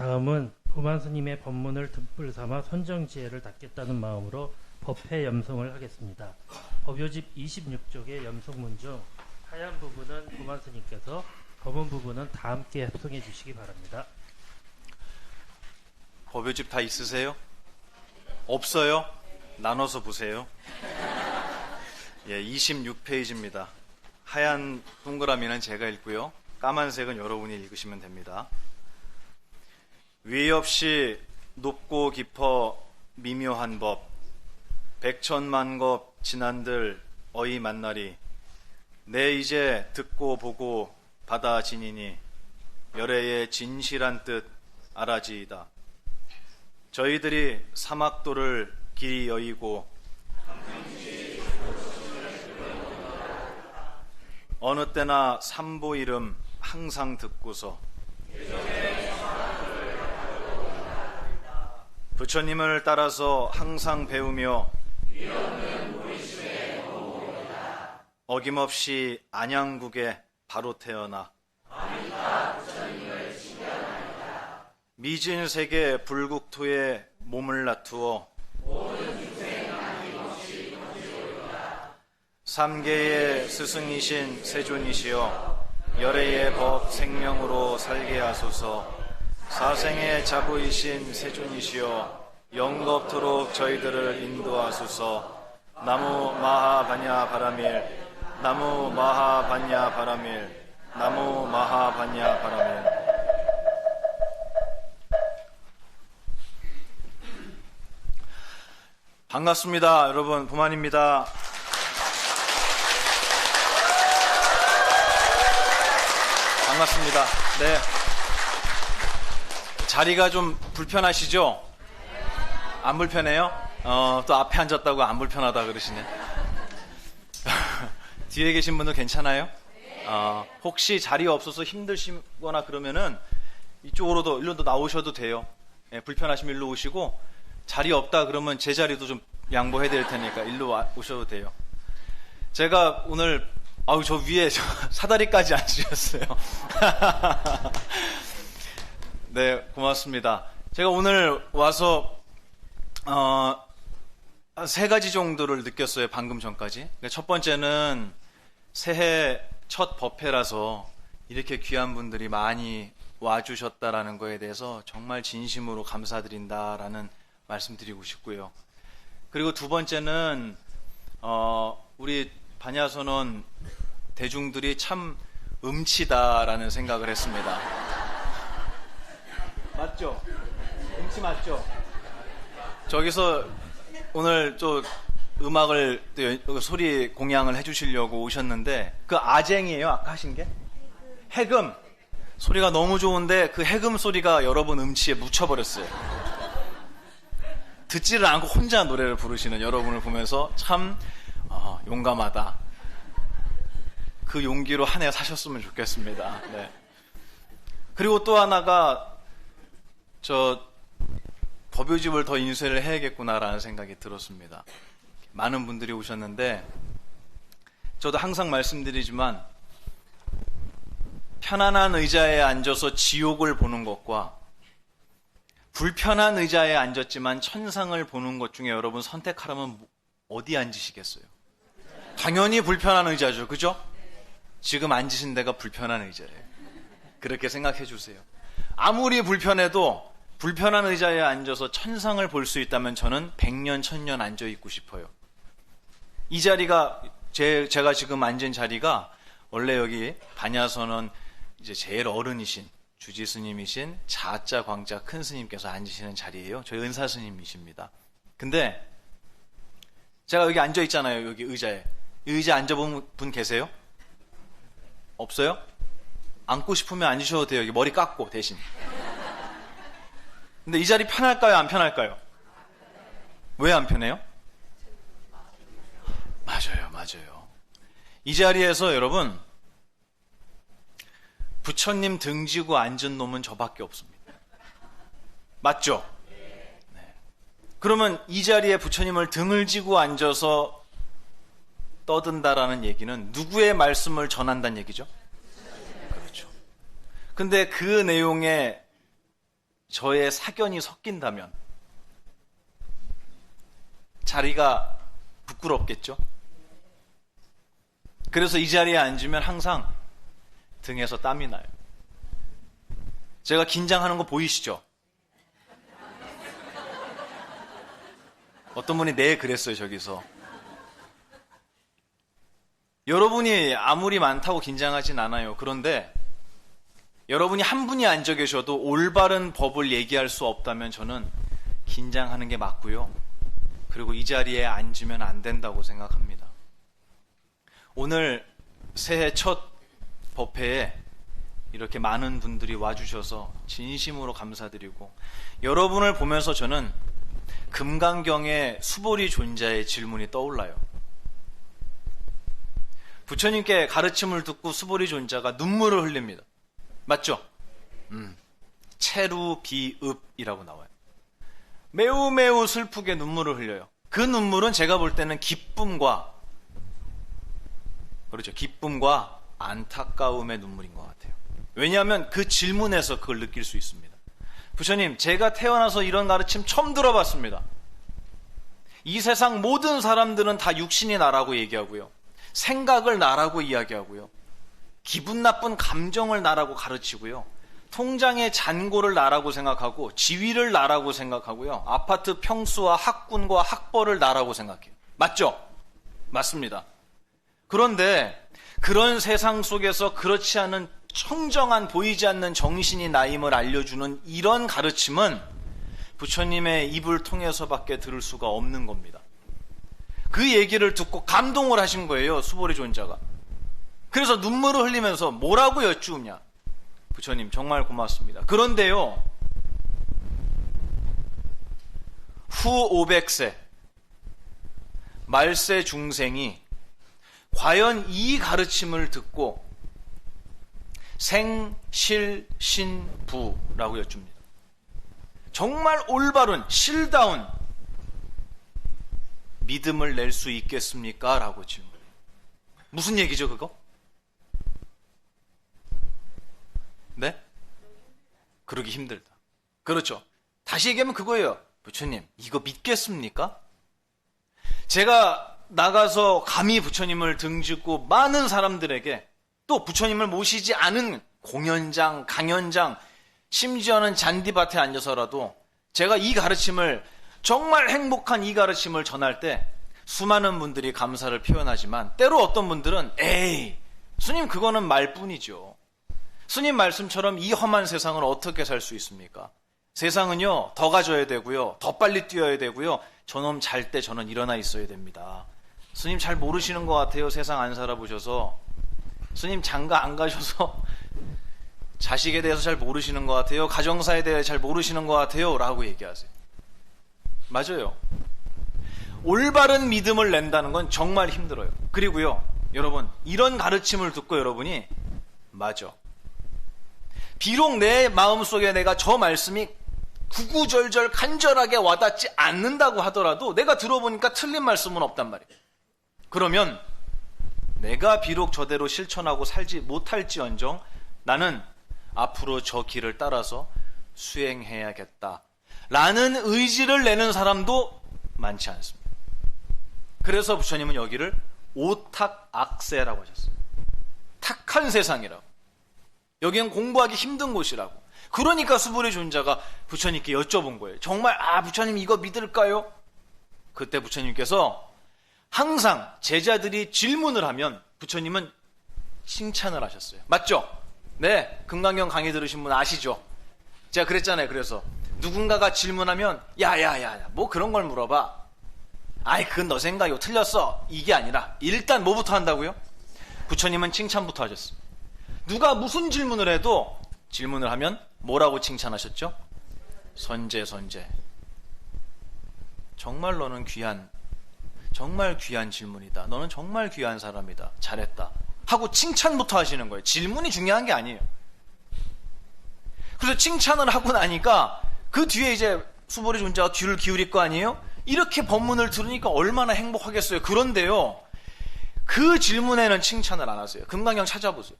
다음은 부만 스님의 법문을 득불 삼아 선정지혜를 닦겠다는 마음으로 법회 염송을 하겠습니다. 법요집 26쪽의 염송문 중 하얀 부분은 부만 스님께서, 검은 부분은 다 함께 합송해 주시기 바랍니다. 법요집 다 있으세요? 없어요? 나눠서 보세요. 예, 26페이지입니다. 하얀 동그라미는 제가 읽고요. 까만색은 여러분이 읽으시면 됩니다. 위 없이 높고 깊어 미묘한 법, 백천만겁 지난들 어이 만나리, 내 이제 듣고 보고 받아 지니니 열애의 진실한 뜻 알아지이다. 저희들이 사막도를 길이 여의고 어느 때나 삼보 이름 항상 듣고서 부처님을 따라서 항상 배우며 어김없이 안양국에 바로 태어나 미진 세계 불국토에 몸을 놔두어 삼계의 스승이신 세존이시여 열애의 법 생명으로 살게 하소서. 사생의 자부이신 세존이시여 영겁토록 저희들을 인도하소서. 나무 마하반야 바라밀, 나무 마하반야 바라밀, 나무 마하반야 바라밀. 반갑습니다. 여러분, 부만입니다. 반갑습니다. 네. 자리가 좀 불편하시죠? 안 불편해요? 또 앞에 앉았다고 안 불편하다 그러시네. 뒤에 계신 분들 괜찮아요? 혹시 자리 없어서 힘드시거나 그러면은 이쪽으로도, 일로도 나오셔도 돼요. 예, 불편하시면 일로 오시고, 자리 없다 그러면 제 자리도 좀 양보해 드릴 테니까 일로 오셔도 돼요. 제가 오늘 저 위에 사다리까지 앉으셨어요. 네, 고맙습니다. 제가 오늘 와서 세 가지 정도를 느꼈어요. 방금 전까지. 첫 번째는 새해 첫 법회라서 이렇게 귀한 분들이 많이 와주셨다라는 거에 대해서 정말 진심으로 감사드린다라는 말씀드리고 싶고요. 그리고 두 번째는 우리 반야선언 대중들이 참 음치다라는 생각을 했습니다. 맞죠? 음치 맞죠? 저기서 오늘 또 음악을 또 소리 공양을 해주시려고 오셨는데 그 아쟁이에요? 아까 하신 게? 해금 소리가 너무 좋은데 그 해금 소리가 여러분 음치에 묻혀버렸어요. 듣지를 않고 혼자 노래를 부르시는 여러분을 보면서 참 용감하다. 그 용기로 한 해 사셨으면 좋겠습니다. 네. 그리고 또 하나가 법요집을 더 인쇄를 해야겠구나라는 생각이 들었습니다. 많은 분들이 오셨는데 저도 항상 말씀드리지만 편안한 의자에 앉아서 지옥을 보는 것과 불편한 의자에 앉았지만 천상을 보는 것 중에 여러분 선택하라면 어디 앉으시겠어요? 당연히 불편한 의자죠. 그죠? 지금 앉으신 데가 불편한 의자예요. 그렇게 생각해 주세요. 아무리 불편해도 불편한 의자에 앉아서 천상을 볼 수 있다면 저는 100년, 1000년 앉아 있고 싶어요. 이 자리가 제가 지금 앉은 자리가 원래 여기 반야선언 이제 제일 어른이신 주지스님이신 자자 광자 큰 스님께서 앉으시는 자리예요. 저희 은사 스님이십니다. 근데 제가 여기 앉아 있잖아요. 여기 의자에. 의자에 앉아본 분 계세요? 없어요? 앉고 싶으면 앉으셔도 돼요. 여기 머리 깎고 대신. 근데 이 자리 편할까요? 안 편할까요? 왜 안 편해요? 맞아요. 이 자리에서 여러분 부처님 등지고 앉은 놈은 저밖에 없습니다. 맞죠? 네. 그러면 이 자리에 부처님을 등을 지고 앉아서 떠든다라는 얘기는 누구의 말씀을 전한다는 얘기죠? 그렇죠. 근데 그 내용에 저의 사견이 섞인다면 자리가 부끄럽겠죠? 그래서 이 자리에 앉으면 항상 등에서 땀이 나요. 제가 긴장하는 거 보이시죠? 어떤 분이 네 그랬어요, 저기서. 여러분이 아무리 많다고 긴장하진 않아요. 그런데 여러분이 한 분이 앉아 계셔도 올바른 법을 얘기할 수 없다면 저는 긴장하는 게 맞고요. 그리고 이 자리에 앉으면 안 된다고 생각합니다. 오늘 새해 첫 법회에 이렇게 많은 분들이 와주셔서 진심으로 감사드리고, 여러분을 보면서 저는 금강경의 수보리 존자의 질문이 떠올라요. 부처님께 가르침을 듣고 수보리 존자가 눈물을 흘립니다. 맞죠? 체루비읍이라고 나와요. 매우 매우 슬프게 눈물을 흘려요. 그 눈물은 제가 볼 때는 기쁨과 안타까움의 눈물인 것 같아요. 왜냐하면 그 질문에서 그걸 느낄 수 있습니다. 부처님, 제가 태어나서 이런 가르침 처음 들어봤습니다. 이 세상 모든 사람들은 다 육신이 나라고 얘기하고요, 생각을 나라고 이야기하고요, 기분 나쁜 감정을 나라고 가르치고요, 통장의 잔고를 나라고 생각하고 지위를 나라고 생각하고요, 아파트 평수와 학군과 학벌을 나라고 생각해요. 맞죠? 맞습니다. 그런데 그런 세상 속에서 그렇지 않은 청정한 보이지 않는 정신이 나임을 알려주는 이런 가르침은 부처님의 입을 통해서밖에 들을 수가 없는 겁니다. 그 얘기를 듣고 감동을 하신 거예요, 수보리 존자가. 그래서 눈물을 흘리면서 뭐라고 여쭈냐. 부처님 정말 고맙습니다. 그런데요, 후 500세 말세 중생이 과연 이 가르침을 듣고 생실신부라고 여쭙니다. 정말 올바른 실다운 믿음을 낼 수 있겠습니까? 라고 질문해요. 무슨 얘기죠, 그거? 네? 그러기 힘들다. 그렇죠. 다시 얘기하면 그거예요. 부처님, 이거 믿겠습니까? 제가 나가서 감히 부처님을 등짓고 많은 사람들에게, 또 부처님을 모시지 않은 공연장, 강연장, 심지어는 잔디밭에 앉아서라도 제가 이 가르침을, 정말 행복한 이 가르침을 전할 때 수많은 분들이 감사를 표현하지만, 때로 어떤 분들은 에이, 스님 그거는 말뿐이죠. 스님 말씀처럼 이 험한 세상을 어떻게 살 수 있습니까? 세상은요, 더 가져야 되고요, 더 빨리 뛰어야 되고요, 저놈 잘 때 저는 일어나 있어야 됩니다. 스님 잘 모르시는 것 같아요. 세상 안 살아보셔서. 스님 장가 안 가셔서 자식에 대해서 잘 모르시는 것 같아요. 가정사에 대해 잘 모르시는 것 같아요. 라고 얘기하세요. 맞아요. 올바른 믿음을 낸다는 건 정말 힘들어요. 그리고요, 여러분, 이런 가르침을 듣고 여러분이, 맞아, 비록 내 마음속에 내가 저 말씀이 구구절절 간절하게 와닿지 않는다고 하더라도 내가 들어보니까 틀린 말씀은 없단 말이에요. 그러면 내가 비록 저대로 실천하고 살지 못할지언정 나는 앞으로 저 길을 따라서 수행해야겠다 라는 의지를 내는 사람도 많지 않습니다. 그래서 부처님은 여기를 오탁악세라고 하셨어요. 탁한 세상이라고. 여기는 공부하기 힘든 곳이라고. 그러니까 수보리 존자가 부처님께 여쭤본 거예요. 정말 부처님 이거 믿을까요? 그때 부처님께서 항상 제자들이 질문을 하면 부처님은 칭찬을 하셨어요. 맞죠? 네, 금강경 강의 들으신 분 아시죠? 제가 그랬잖아요. 그래서 누군가가 질문하면 야야야 뭐 그런 걸 물어봐. 아이 그건 너 생각이고 틀렸어. 이게 아니라 일단 뭐부터 한다고요? 부처님은 칭찬부터 하셨어요. 누가 무슨 질문을 해도 질문을 하면 뭐라고 칭찬하셨죠? 선제. 정말 너는 정말 귀한 질문이다. 너는 정말 귀한 사람이다. 잘했다. 하고 칭찬부터 하시는 거예요. 질문이 중요한 게 아니에요. 그래서 칭찬을 하고 나니까 그 뒤에 이제 수보리 존자가 귀를 기울일 거 아니에요? 이렇게 법문을 들으니까 얼마나 행복하겠어요. 그런데요, 그 질문에는 칭찬을 안 하세요. 금강경 찾아보세요.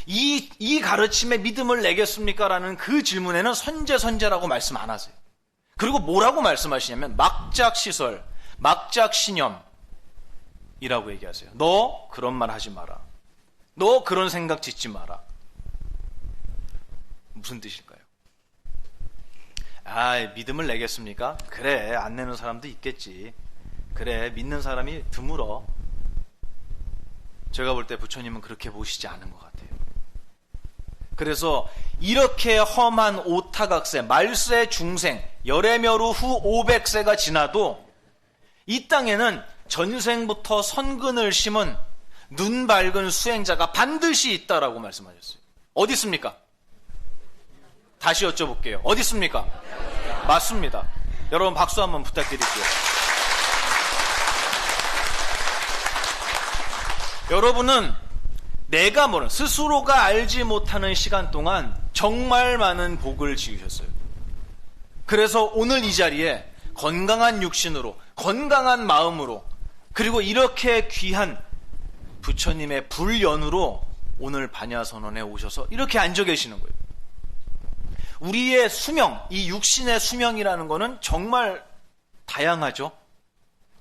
이 가르침에 믿음을 내겠습니까? 라는 그 질문에는 선제라고 말씀 안 하세요. 그리고 뭐라고 말씀하시냐면 막작시설, 막작신념이라고 얘기하세요. 너 그런 말 하지 마라. 너 그런 생각 짓지 마라. 무슨 뜻일까요? 믿음을 내겠습니까? 그래, 안 내는 사람도 있겠지. 그래, 믿는 사람이 드물어. 제가 볼 때 부처님은 그렇게 보시지 않은 것 같아요. 그래서 이렇게 험한 오타각세, 말세 중생, 열애멸후 후 500세가 지나도 이 땅에는 전생부터 선근을 심은 눈 밝은 수행자가 반드시 있다라고 말씀하셨어요. 어디 있습니까? 다시 여쭤볼게요. 어디 있습니까? 맞습니다. 여러분 박수 한번 부탁드릴게요. 여러분은 내가 모르는, 스스로가 알지 못하는 시간 동안 정말 많은 복을 지으셨어요. 그래서 오늘 이 자리에 건강한 육신으로, 건강한 마음으로, 그리고 이렇게 귀한 부처님의 불연으로 오늘 반야선언에 오셔서 이렇게 앉아 계시는 거예요. 우리의 수명, 이 육신의 수명이라는 거는 정말 다양하죠.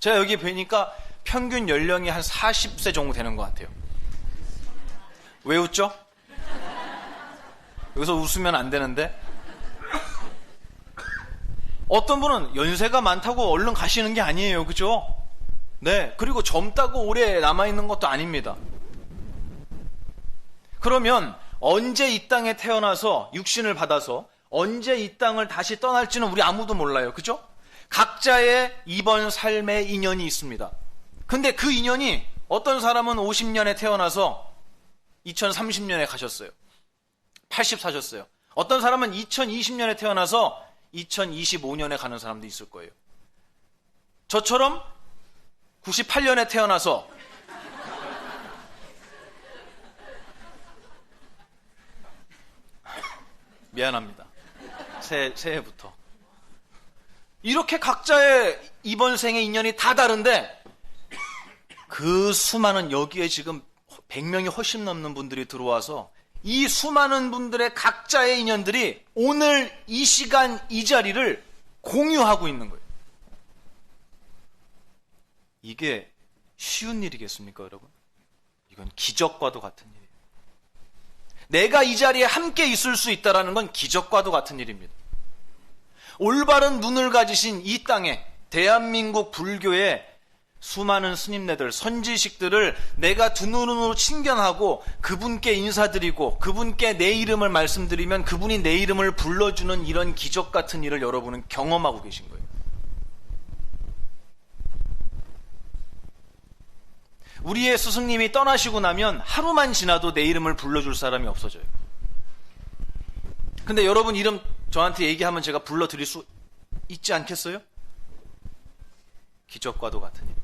제가 여기 뵈니까 평균 연령이 한 40세 정도 되는 것 같아요. 왜 웃죠? 여기서 웃으면 안 되는데. 어떤 분은 연세가 많다고 얼른 가시는 게 아니에요. 그죠? 네. 그리고 젊다고 오래 남아있는 것도 아닙니다. 그러면 언제 이 땅에 태어나서 육신을 받아서 언제 이 땅을 다시 떠날지는 우리 아무도 몰라요. 그죠? 각자의 이번 삶의 인연이 있습니다. 근데 그 인연이 어떤 사람은 50년에 태어나서 2030년에 가셨어요. 80 사셨어요. 어떤 사람은 2020년에 태어나서 2025년에 가는 사람도 있을 거예요. 저처럼 98년에 태어나서 미안합니다. 새해부터 이렇게 각자의 이번 생의 인연이 다 다른데 그 수많은, 여기에 지금 100명이 훨씬 넘는 분들이 들어와서 이 수많은 분들의 각자의 인연들이 오늘 이 시간 이 자리를 공유하고 있는 거예요. 이게 쉬운 일이겠습니까, 여러분? 이건 기적과도 같은 일이에요. 내가 이 자리에 함께 있을 수 있다는 건 기적과도 같은 일입니다. 올바른 눈을 가지신 이 땅에 대한민국 불교의 수많은 스님네들, 선지식들을 내가 두 눈으로 친견하고 그분께 인사드리고 그분께 내 이름을 말씀드리면 그분이 내 이름을 불러주는 이런 기적 같은 일을 여러분은 경험하고 계신 거예요. 우리의 스승님이 떠나시고 나면 하루만 지나도 내 이름을 불러줄 사람이 없어져요. 근데 여러분 이름 저한테 얘기하면 제가 불러드릴 수 있지 않겠어요? 기적과도 같은 일.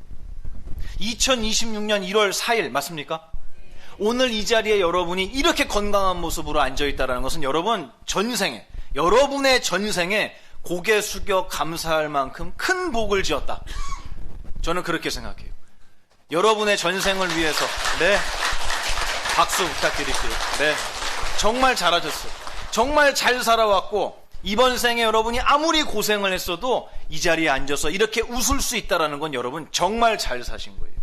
2026년 1월 4일 맞습니까? 오늘 이 자리에 여러분이 이렇게 건강한 모습으로 앉아있다는 것은 여러분 전생에, 여러분의 전생에 고개 숙여 감사할 만큼 큰 복을 지었다. 저는 그렇게 생각해요. 여러분의 전생을 위해서, 네, 박수 부탁드릴게요. 네, 정말 잘하셨어요. 정말 잘 살아왔고 이번 생에 여러분이 아무리 고생을 했어도 이 자리에 앉아서 이렇게 웃을 수 있다는 건 여러분 정말 잘 사신 거예요.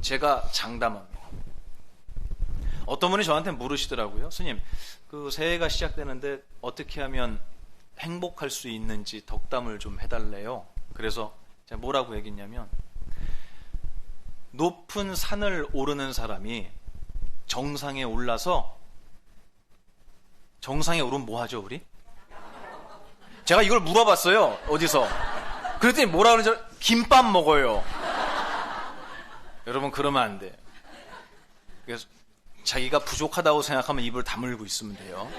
제가 장담합니다. 어떤 분이 저한테 물으시더라고요. 스님, 그 새해가 시작되는데 어떻게 하면 행복할 수 있는지 덕담을 좀 해달래요. 그래서 제가 뭐라고 얘기했냐면, 높은 산을 오르는 사람이 정상에 올라서, 정상에 오르면 뭐 하죠, 우리? 제가 이걸 물어봤어요. 어디서? 그랬더니 뭐라 그러는지 김밥 먹어요. 여러분 그러면 안 돼요. 그래서 자기가 부족하다고 생각하면 입을 다물고 있으면 돼요.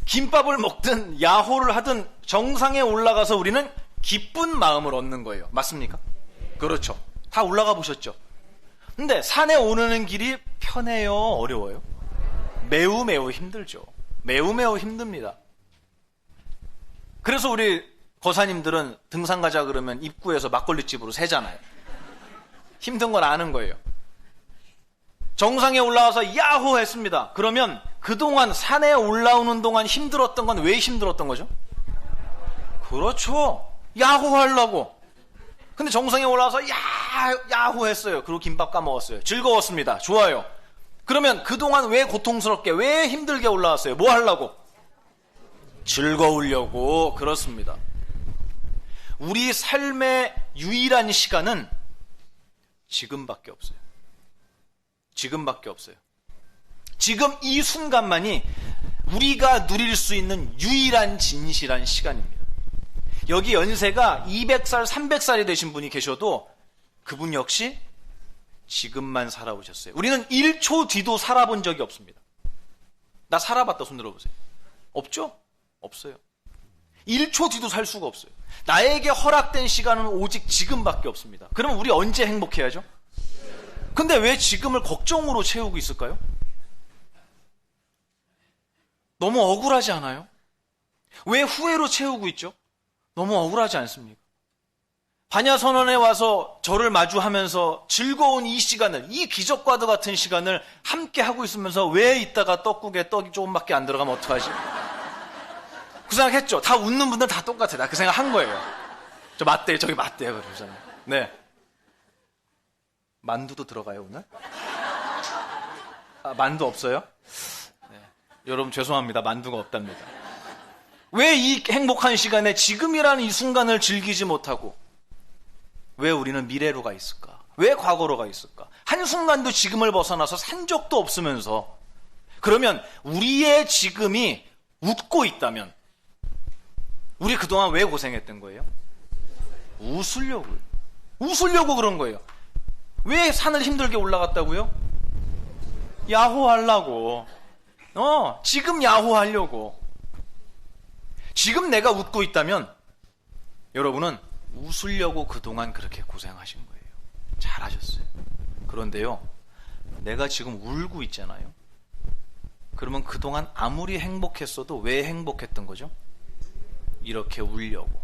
김밥을 먹든 야호를 하든 정상에 올라가서 우리는 기쁜 마음을 얻는 거예요. 맞습니까? 그렇죠. 다 올라가 보셨죠? 근데 산에 오르는 길이 편해요? 어려워요? 매우 매우 힘들죠. 매우 매우 힘듭니다. 그래서 우리 거사님들은 등산 가자 그러면 입구에서 막걸리집으로 새잖아요. 힘든 걸 아는 거예요. 정상에 올라와서 야호 했습니다. 그러면 그동안 산에 올라오는 동안 힘들었던 건 왜 힘들었던 거죠? 그렇죠. 야호 하려고. 근데 정상에 올라와서 야호 했어요. 그리고 김밥 까먹었어요. 즐거웠습니다. 좋아요. 그러면 그동안 왜 고통스럽게, 왜 힘들게 올라왔어요? 뭐 하려고? 즐거우려고. 그렇습니다. 우리 삶의 유일한 시간은 지금밖에 없어요. 지금밖에 없어요. 지금 이 순간만이 우리가 누릴 수 있는 유일한 진실한 시간입니다. 여기 연세가 200살, 300살이 되신 분이 계셔도 그분 역시 지금만 살아오셨어요. 우리는 1초 뒤도 살아본 적이 없습니다. 나 살아봤다 손 들어보세요. 없죠? 없어요. 1초 뒤도 살 수가 없어요. 나에게 허락된 시간은 오직 지금밖에 없습니다. 그러면 우리 언제 행복해야죠? 근데 왜 지금을 걱정으로 채우고 있을까요? 너무 억울하지 않아요? 왜 후회로 채우고 있죠? 너무 억울하지 않습니까? 반야선언에 와서 저를 마주하면서 즐거운 이 시간을, 이 기적과도 같은 시간을 함께 하고 있으면서 왜 이따가 떡국에 떡이 조금밖에 안 들어가면 어떡하지? 그 생각했죠. 다 웃는 분들 다 똑같아요. 나 그 생각 한 거예요. 저 맞대요. 저기 맞대요. 그러잖아요. 네. 만두도 들어가요, 오늘? 만두 없어요? 네. 여러분 죄송합니다. 만두가 없답니다. 왜 이 행복한 시간에 지금이라는 이 순간을 즐기지 못하고 왜 우리는 미래로 가 있을까? 왜 과거로 가 있을까? 한순간도 지금을 벗어나서 산 적도 없으면서 그러면 우리의 지금이 웃고 있다면 우리 그동안 왜 고생했던 거예요? 웃으려고요. 웃으려고 그런 거예요. 왜 산을 힘들게 올라갔다고요? 야호하려고. 지금 야호하려고. 지금 내가 웃고 있다면 여러분은 웃으려고 그동안 그렇게 고생하신 거예요. 잘하셨어요. 그런데요, 내가 지금 울고 있잖아요. 그러면 그동안 아무리 행복했어도 왜 행복했던 거죠? 이렇게 울려고.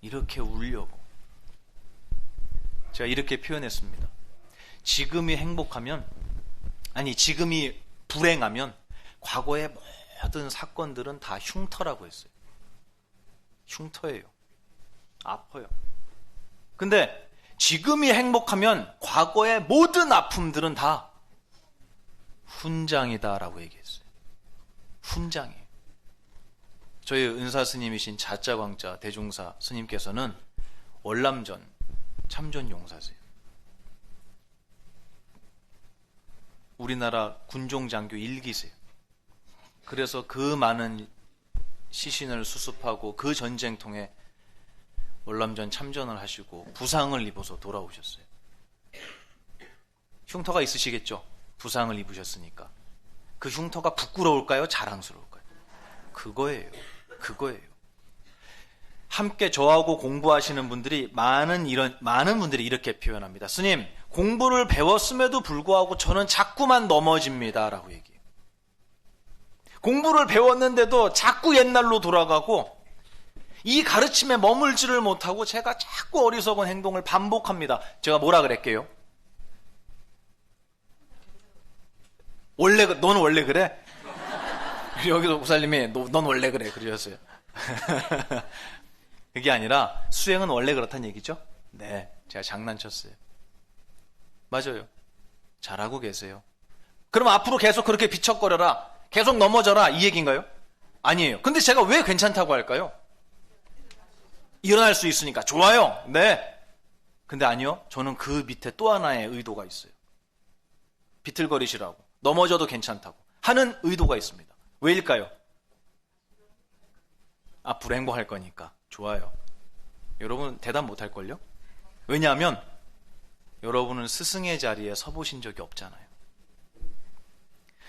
이렇게 울려고. 제가 이렇게 표현했습니다. 지금이 행복하면, 아니 지금이 불행하면 과거의 모든 사건들은 다 흉터라고 했어요. 흉터예요. 아파요. 근데 지금이 행복하면 과거의 모든 아픔들은 다 훈장이다라고 얘기했어요. 훈장이에요. 저희 은사 스님이신 자자광자 대중사 스님께서는 월남전 참전 용사세요. 우리나라 군종장교 1기세요. 그래서 그 많은 시신을 수습하고 그 전쟁통에 월남전 참전을 하시고 부상을 입어서 돌아오셨어요. 흉터가 있으시겠죠? 부상을 입으셨으니까. 그 흉터가 부끄러울까요? 자랑스러울까요? 그거예요. 그거예요. 함께 저하고 공부하시는 분들이 많은 분들이 이렇게 표현합니다. 스님, 공부를 배웠음에도 불구하고 저는 자꾸만 넘어집니다라고 얘기해요. 공부를 배웠는데도 자꾸 옛날로 돌아가고 이 가르침에 머물지를 못하고 제가 자꾸 어리석은 행동을 반복합니다. 제가 뭐라 그랬게요? 넌 원래 그래? 여기도 목사님이 넌 원래 그래 그러셨어요. 그게 아니라 수행은 원래 그렇다는 얘기죠? 네, 제가 장난쳤어요. 맞아요. 잘하고 계세요. 그럼 앞으로 계속 그렇게 비척거려라, 계속 넘어져라, 이 얘기인가요? 아니에요. 근데 제가 왜 괜찮다고 할까요? 일어날 수 있으니까. 좋아요. 네. 근데 아니요. 저는 그 밑에 또 하나의 의도가 있어요. 비틀거리시라고. 넘어져도 괜찮다고 하는 의도가 있습니다. 왜일까요? 앞으로 행복할 거니까. 좋아요. 여러분 대답 못할걸요? 왜냐하면 여러분은 스승의 자리에 서보신 적이 없잖아요.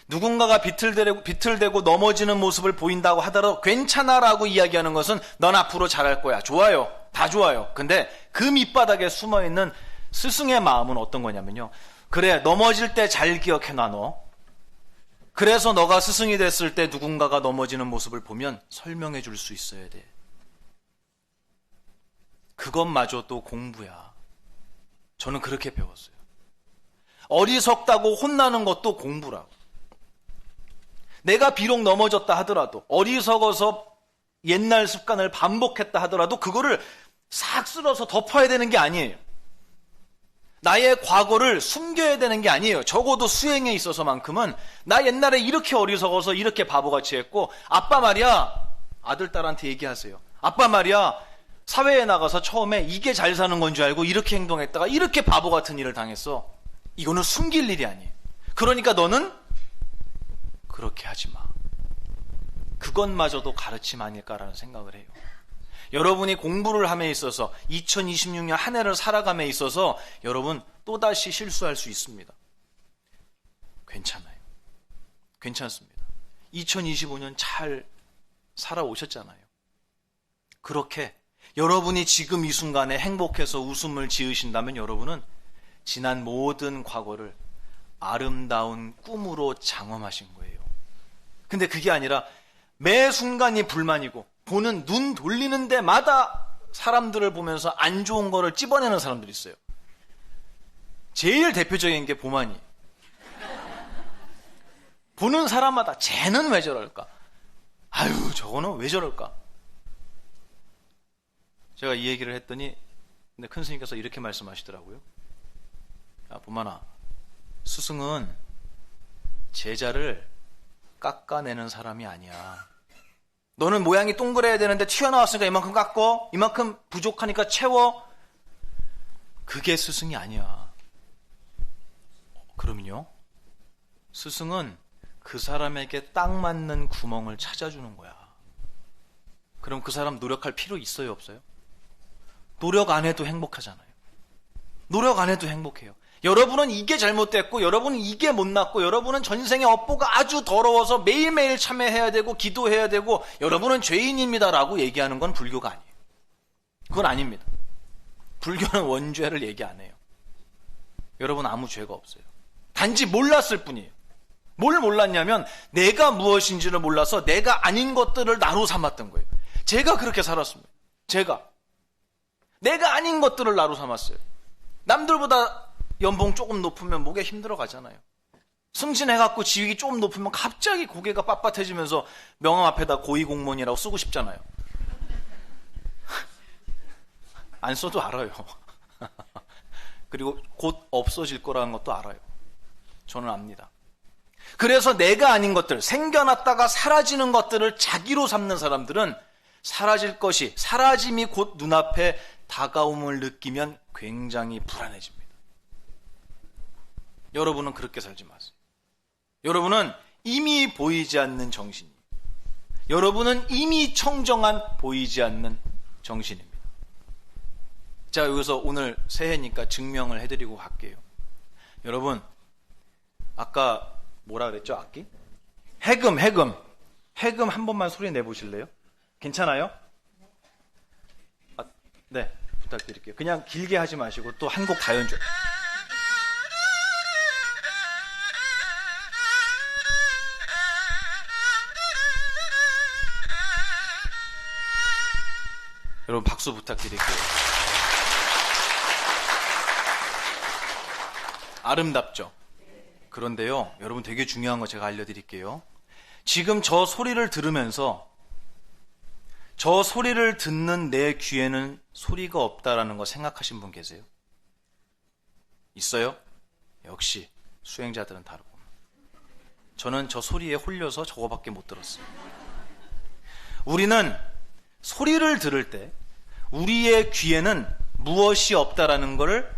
누군가가 비틀대고 넘어지는 모습을 보인다고 하더라도 괜찮아라고 이야기하는 것은 넌 앞으로 잘할 거야. 좋아요. 다 좋아요. 근데 그 밑바닥에 숨어있는 스승의 마음은 어떤 거냐면요. 그래, 넘어질 때 잘 기억해놔 너. 그래서 너가 스승이 됐을 때 누군가가 넘어지는 모습을 보면 설명해 줄 수 있어야 돼. 그것마저도 공부야. 저는 그렇게 배웠어요. 어리석다고 혼나는 것도 공부라고. 내가 비록 넘어졌다 하더라도, 어리석어서 옛날 습관을 반복했다 하더라도 그거를 싹 쓸어서 덮어야 되는 게 아니에요. 나의 과거를 숨겨야 되는 게 아니에요. 적어도 수행에 있어서만큼은 나 옛날에 이렇게 어리석어서 이렇게 바보같이 했고, 아빠 말이야, 아들 딸한테 얘기하세요. 아빠 말이야, 사회에 나가서 처음에 이게 잘 사는 건 줄 알고 이렇게 행동했다가 이렇게 바보 같은 일을 당했어. 이거는 숨길 일이 아니에요. 그러니까 너는 그렇게 하지 마. 그것마저도 가르침 아닐까라는 생각을 해요. 여러분이 공부를 함에 있어서 2026년 한 해를 살아감에 있어서 여러분 또다시 실수할 수 있습니다. 괜찮아요. 괜찮습니다. 2025년 잘 살아오셨잖아요. 그렇게 여러분이 지금 이 순간에 행복해서 웃음을 지으신다면 여러분은 지난 모든 과거를 아름다운 꿈으로 장엄하신 거예요. 근데 그게 아니라 매 순간이 불만이고 보는 눈 돌리는 데마다 사람들을 보면서 안 좋은 거를 찝어내는 사람들이 있어요. 제일 대표적인 게 보만이. 보는 사람마다 쟤는 왜 저럴까? 아유, 저거는 왜 저럴까? 제가 이 얘기를 했더니 근데 큰 스님께서 이렇게 말씀하시더라고요. 야, 보만아, 스승은 제자를 깎아내는 사람이 아니야. 너는 모양이 동그래야 되는데 튀어나왔으니까 이만큼 깎고, 이만큼 부족하니까 채워. 그게 스승이 아니야. 그러면요, 스승은 그 사람에게 딱 맞는 구멍을 찾아주는 거야. 그럼 그 사람 노력할 필요 있어요, 없어요? 노력 안 해도 행복하잖아요. 노력 안 해도 행복해요. 여러분은 이게 잘못됐고, 여러분은 이게 못났고, 여러분은 전생의 업보가 아주 더러워서 매일매일 참회해야 되고 기도해야 되고 여러분은 죄인입니다라고 얘기하는 건 불교가 아니에요. 그건 아닙니다. 불교는 원죄를 얘기 안 해요. 여러분 아무 죄가 없어요. 단지 몰랐을 뿐이에요. 뭘 몰랐냐면 내가 무엇인지를 몰라서 내가 아닌 것들을 나로 삼았던 거예요. 제가 그렇게 살았습니다. 내가 아닌 것들을 나로 삼았어요. 남들보다 연봉 조금 높으면 목에 힘들어 가잖아요. 승진해갖고 지위가 조금 높으면 갑자기 고개가 빳빳해지면서 명함 앞에다 고위공무원이라고 쓰고 싶잖아요. 안 써도 알아요. 그리고 곧 없어질 거라는 것도 알아요. 저는 압니다. 그래서 내가 아닌 것들, 생겨났다가 사라지는 것들을 자기로 삼는 사람들은 사라질 것이, 사라짐이 곧 눈앞에 다가옴을 느끼면 굉장히 불안해집니다. 여러분은 그렇게 살지 마세요. 여러분은 이미 보이지 않는 정신이에요. 여러분은 이미 청정한 보이지 않는 정신입니다. 자, 여기서 오늘 새해니까 증명을 해드리고 갈게요. 여러분, 아까 뭐라 그랬죠? 악기? 해금 한 번만 소리 내보실래요? 괜찮아요? 아, 네, 부탁드릴게요. 그냥 길게 하지 마시고 또 한 곡 다 연주. 여러분 박수 부탁드릴게요. 아름답죠? 그런데요, 여러분 되게 중요한 거 제가 알려드릴게요. 지금 저 소리를 들으면서 저 소리를 듣는 내 귀에는 소리가 없다라는 거 생각하신 분 계세요? 있어요? 역시 수행자들은 다르고. 저는 저 소리에 홀려서 저거밖에 못 들었어요. 우리는 소리를 들을 때 우리의 귀에는 무엇이 없다라는 것을,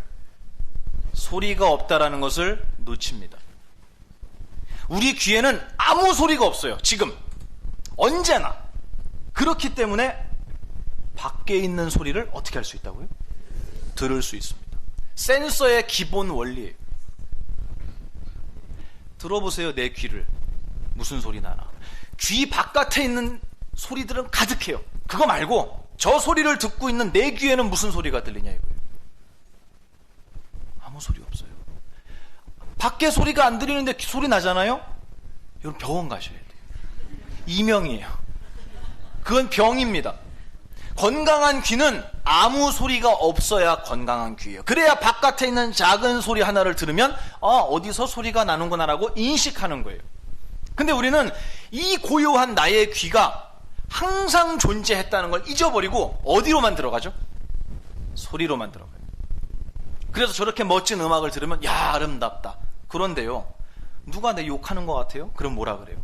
소리가 없다라는 것을 놓칩니다. 우리 귀에는 아무 소리가 없어요. 지금 언제나. 그렇기 때문에 밖에 있는 소리를 어떻게 할 수 있다고요? 들을 수 있습니다. 센서의 기본 원리예요. 들어보세요, 내 귀를. 무슨 소리 나나. 귀 바깥에 있는 소리들은 가득해요. 그거 말고 저 소리를 듣고 있는 내 귀에는 무슨 소리가 들리냐 이거예요. 아무 소리 없어요. 밖에 소리가 안 들리는데 소리 나잖아요? 여러분 병원 가셔야 돼요. 이명이에요. 그건 병입니다. 건강한 귀는 아무 소리가 없어야 건강한 귀예요. 그래야 바깥에 있는 작은 소리 하나를 들으면 어디서 소리가 나는구나라고 인식하는 거예요. 근데 우리는 이 고요한 나의 귀가 항상 존재했다는 걸 잊어버리고 어디로만 들어가죠? 소리로만 들어가요. 그래서 저렇게 멋진 음악을 들으면 야, 아름답다. 그런데요, 누가 내 욕하는 것 같아요? 그럼 뭐라 그래요?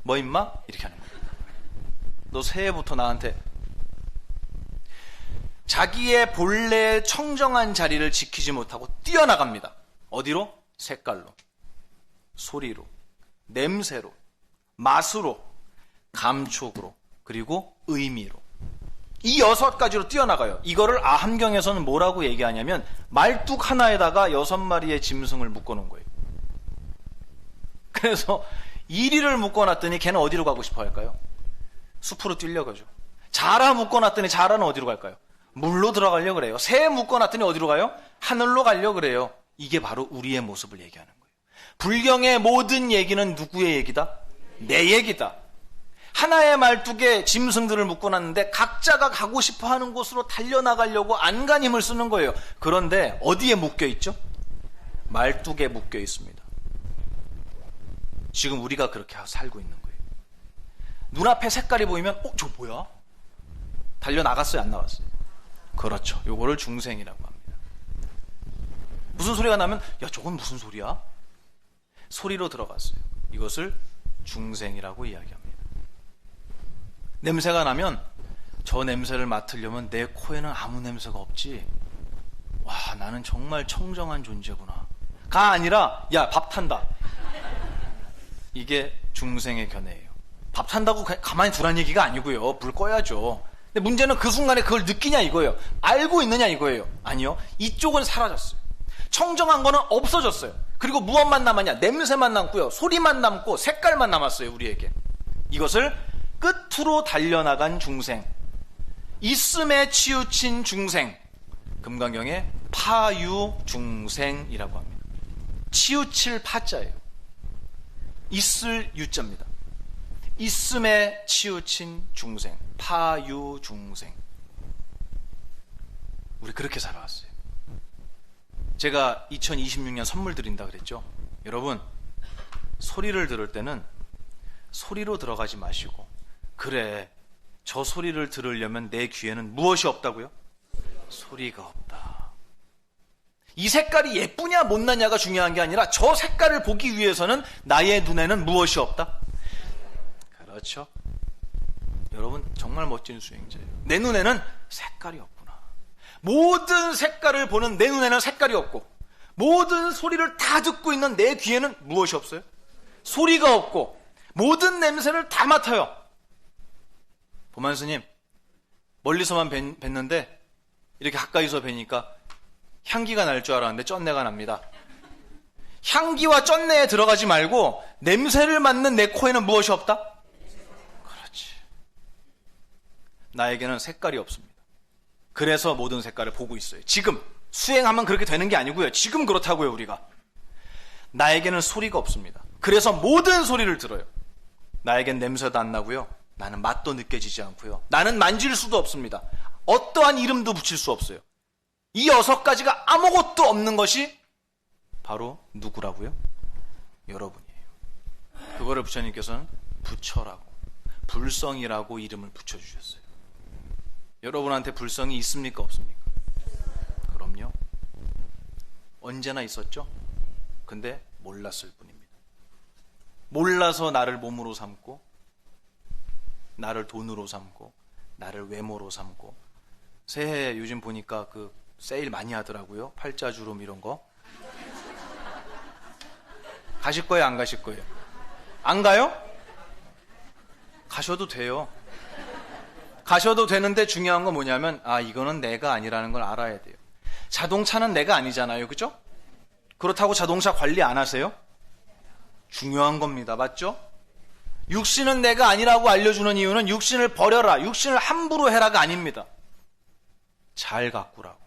뭐 임마? 이렇게 하는 거예요. 너 새해부터 나한테. 자기의 본래 청정한 자리를 지키지 못하고 뛰어나갑니다. 어디로? 색깔로, 소리로, 냄새로, 맛으로, 감촉으로, 그리고 의미로. 이 6가지로 뛰어나가요. 이거를 아함경에서는 뭐라고 얘기하냐면 말뚝 하나에다가 6마리의 짐승을 묶어놓은 거예요. 그래서 이리를 묶어놨더니 걔는 어디로 가고 싶어 할까요? 숲으로 뛰려가죠. 자라 묶어놨더니 자라는 어디로 갈까요? 물로 들어가려고 그래요. 새 묶어놨더니 어디로 가요? 하늘로 가려고 그래요. 이게 바로 우리의 모습을 얘기하는 거예요. 불경의 모든 얘기는 누구의 얘기다? 내 얘기다. 하나의 말뚝에 짐승들을 묶어놨는데 각자가 가고 싶어하는 곳으로 달려나가려고 안간힘을 쓰는 거예요. 그런데 어디에 묶여있죠? 말뚝에 묶여 있습니다. 지금 우리가 그렇게 살고 있는 거예요. 눈앞에 색깔이 보이면 저 뭐야? 달려나갔어요? 안 나갔어요? 그렇죠. 요거를 중생이라고 합니다. 무슨 소리가 나면 야, 저건 무슨 소리야? 소리로 들어갔어요. 이것을 중생이라고 이야기합니다. 냄새가 나면 저 냄새를 맡으려면 내 코에는 아무 냄새가 없지. 와, 나는 정말 청정한 존재구나. 가 아니라 야, 밥 탄다. 이게 중생의 견해예요. 밥 탄다고 가만히 두란 얘기가 아니고요. 불 꺼야죠. 근데 문제는 그 순간에 그걸 느끼냐 이거예요. 알고 있느냐 이거예요. 아니요. 이쪽은 사라졌어요. 청정한 거는 없어졌어요. 그리고 무엇만 남았냐? 냄새만 남고요. 소리만 남고 색깔만 남았어요. 우리에게. 이것을 끝으로 달려나간 중생, 있음에 치우친 중생, 금강경의 파유중생이라고 합니다. 치우칠 파자예요. 있을 유자입니다. 있음에 치우친 중생, 파유중생. 우리 그렇게 살아왔어요. 제가 2026년 선물 드린다 그랬죠. 여러분, 소리를 들을 때는 소리로 들어가지 마시고, 그래, 저 소리를 들으려면 내 귀에는 무엇이 없다고요? 소리가 없다. 이 색깔이 예쁘냐 못나냐가 중요한 게 아니라 저 색깔을 보기 위해서는 나의 눈에는 무엇이 없다? 그렇죠. 여러분, 정말 멋진 수행자예요. 내 눈에는 색깔이 없구나. 모든 색깔을 보는 내 눈에는 색깔이 없고, 모든 소리를 다 듣고 있는 내 귀에는 무엇이 없어요? 소리가 없고, 모든 냄새를 다 맡아요. 보만 스님, 멀리서만 뵀는데 이렇게 가까이서 뵈니까 향기가 날 줄 알았는데 쩐내가 납니다. 향기와 쩐내에 들어가지 말고 냄새를 맡는 내 코에는 무엇이 없다? 그렇지. 나에게는 색깔이 없습니다. 그래서 모든 색깔을 보고 있어요. 지금 수행하면 그렇게 되는 게 아니고요. 지금 그렇다고요. 우리가. 나에게는 소리가 없습니다. 그래서 모든 소리를 들어요. 나에겐 냄새도 안 나고요. 나는 맛도 느껴지지 않고요. 나는 만질 수도 없습니다. 어떠한 이름도 붙일 수 없어요. 이 6가지가 아무것도 없는 것이 바로 누구라고요? 여러분이에요. 그거를 부처님께서는 부처라고, 불성이라고 이름을 붙여주셨어요. 여러분한테 불성이 있습니까? 없습니까? 그럼요. 언제나 있었죠? 근데 몰랐을 뿐입니다. 몰라서 나를 몸으로 삼고, 나를 돈으로 삼고, 나를 외모로 삼고. 새해 요즘 보니까 그 세일 많이 하더라고요. 팔자주름 이런 거. 가실 거예요? 안 가실 거예요? 안 가요? 가셔도 돼요. 가셔도 되는데 중요한 건 뭐냐면, 이거는 내가 아니라는 걸 알아야 돼요. 자동차는 내가 아니잖아요. 그죠? 그렇다고 자동차 관리 안 하세요? 중요한 겁니다. 맞죠? 육신은 내가 아니라고 알려주는 이유는 육신을 버려라, 육신을 함부로 해라가 아닙니다. 잘 가꾸라고.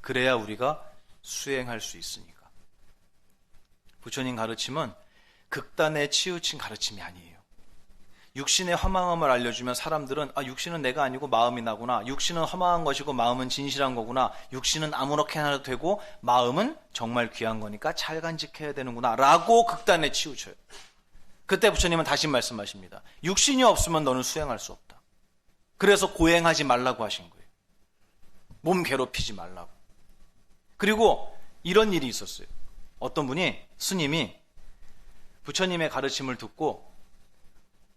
그래야 우리가 수행할 수 있으니까. 부처님 가르침은 극단에 치우친 가르침이 아니에요. 육신의 허망함을 알려주면 사람들은 육신은 내가 아니고 마음이 나구나. 육신은 허망한 것이고 마음은 진실한 거구나. 육신은 아무렇게나 해도 되고 마음은 정말 귀한 거니까 잘 간직해야 되는구나 라고 극단에 치우쳐요. 그때 부처님은 다시 말씀하십니다. 육신이 없으면 너는 수행할 수 없다. 그래서 고행하지 말라고 하신 거예요. 몸 괴롭히지 말라고. 그리고 이런 일이 있었어요. 어떤 분이, 스님이 부처님의 가르침을 듣고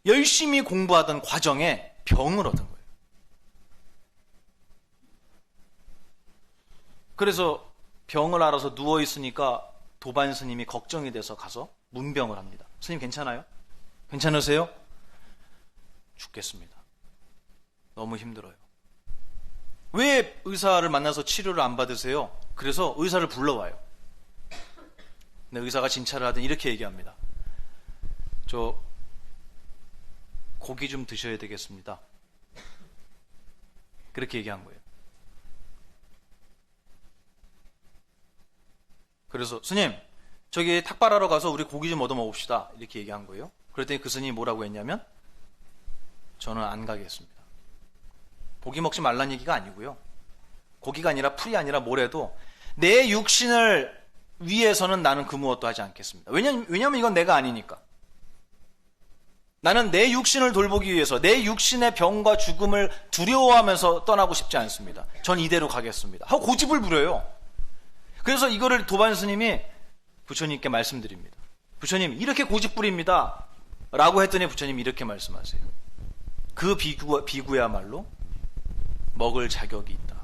열심히 공부하던 과정에 병을 얻은 거예요. 그래서 병을 알아서 누워있으니까 도반 스님이 걱정이 돼서 가서 문병을 합니다. 스님 괜찮아요? 괜찮으세요? 죽겠습니다. 너무 힘들어요. 왜 의사를 만나서 치료를 안 받으세요? 그래서 의사를 불러와요. 근데 의사가 진찰을 하더니 이렇게 얘기합니다. 저 고기 좀 드셔야 되겠습니다. 그렇게 얘기한 거예요. 그래서 스님, 저기 탁발하러 가서 우리 고기 좀 얻어 먹읍시다. 이렇게 얘기한 거예요. 그랬더니 그 스님이 뭐라고 했냐면 저는 안 가겠습니다. 고기 먹지 말란 얘기가 아니고요. 고기가 아니라 풀이 아니라 뭐래도 내 육신을 위해서는 나는 그 무엇도 하지 않겠습니다. 왜냐면 이건 내가 아니니까. 나는 내 육신을 돌보기 위해서 내 육신의 병과 죽음을 두려워하면서 떠나고 싶지 않습니다. 전 이대로 가겠습니다. 하고 고집을 부려요. 그래서 이거를 도반 스님이 부처님께 말씀드립니다. 부처님 이렇게 고집 부립니다. 라고 했더니 부처님이 이렇게 말씀하세요. 그 비구야말로 먹을 자격이 있다.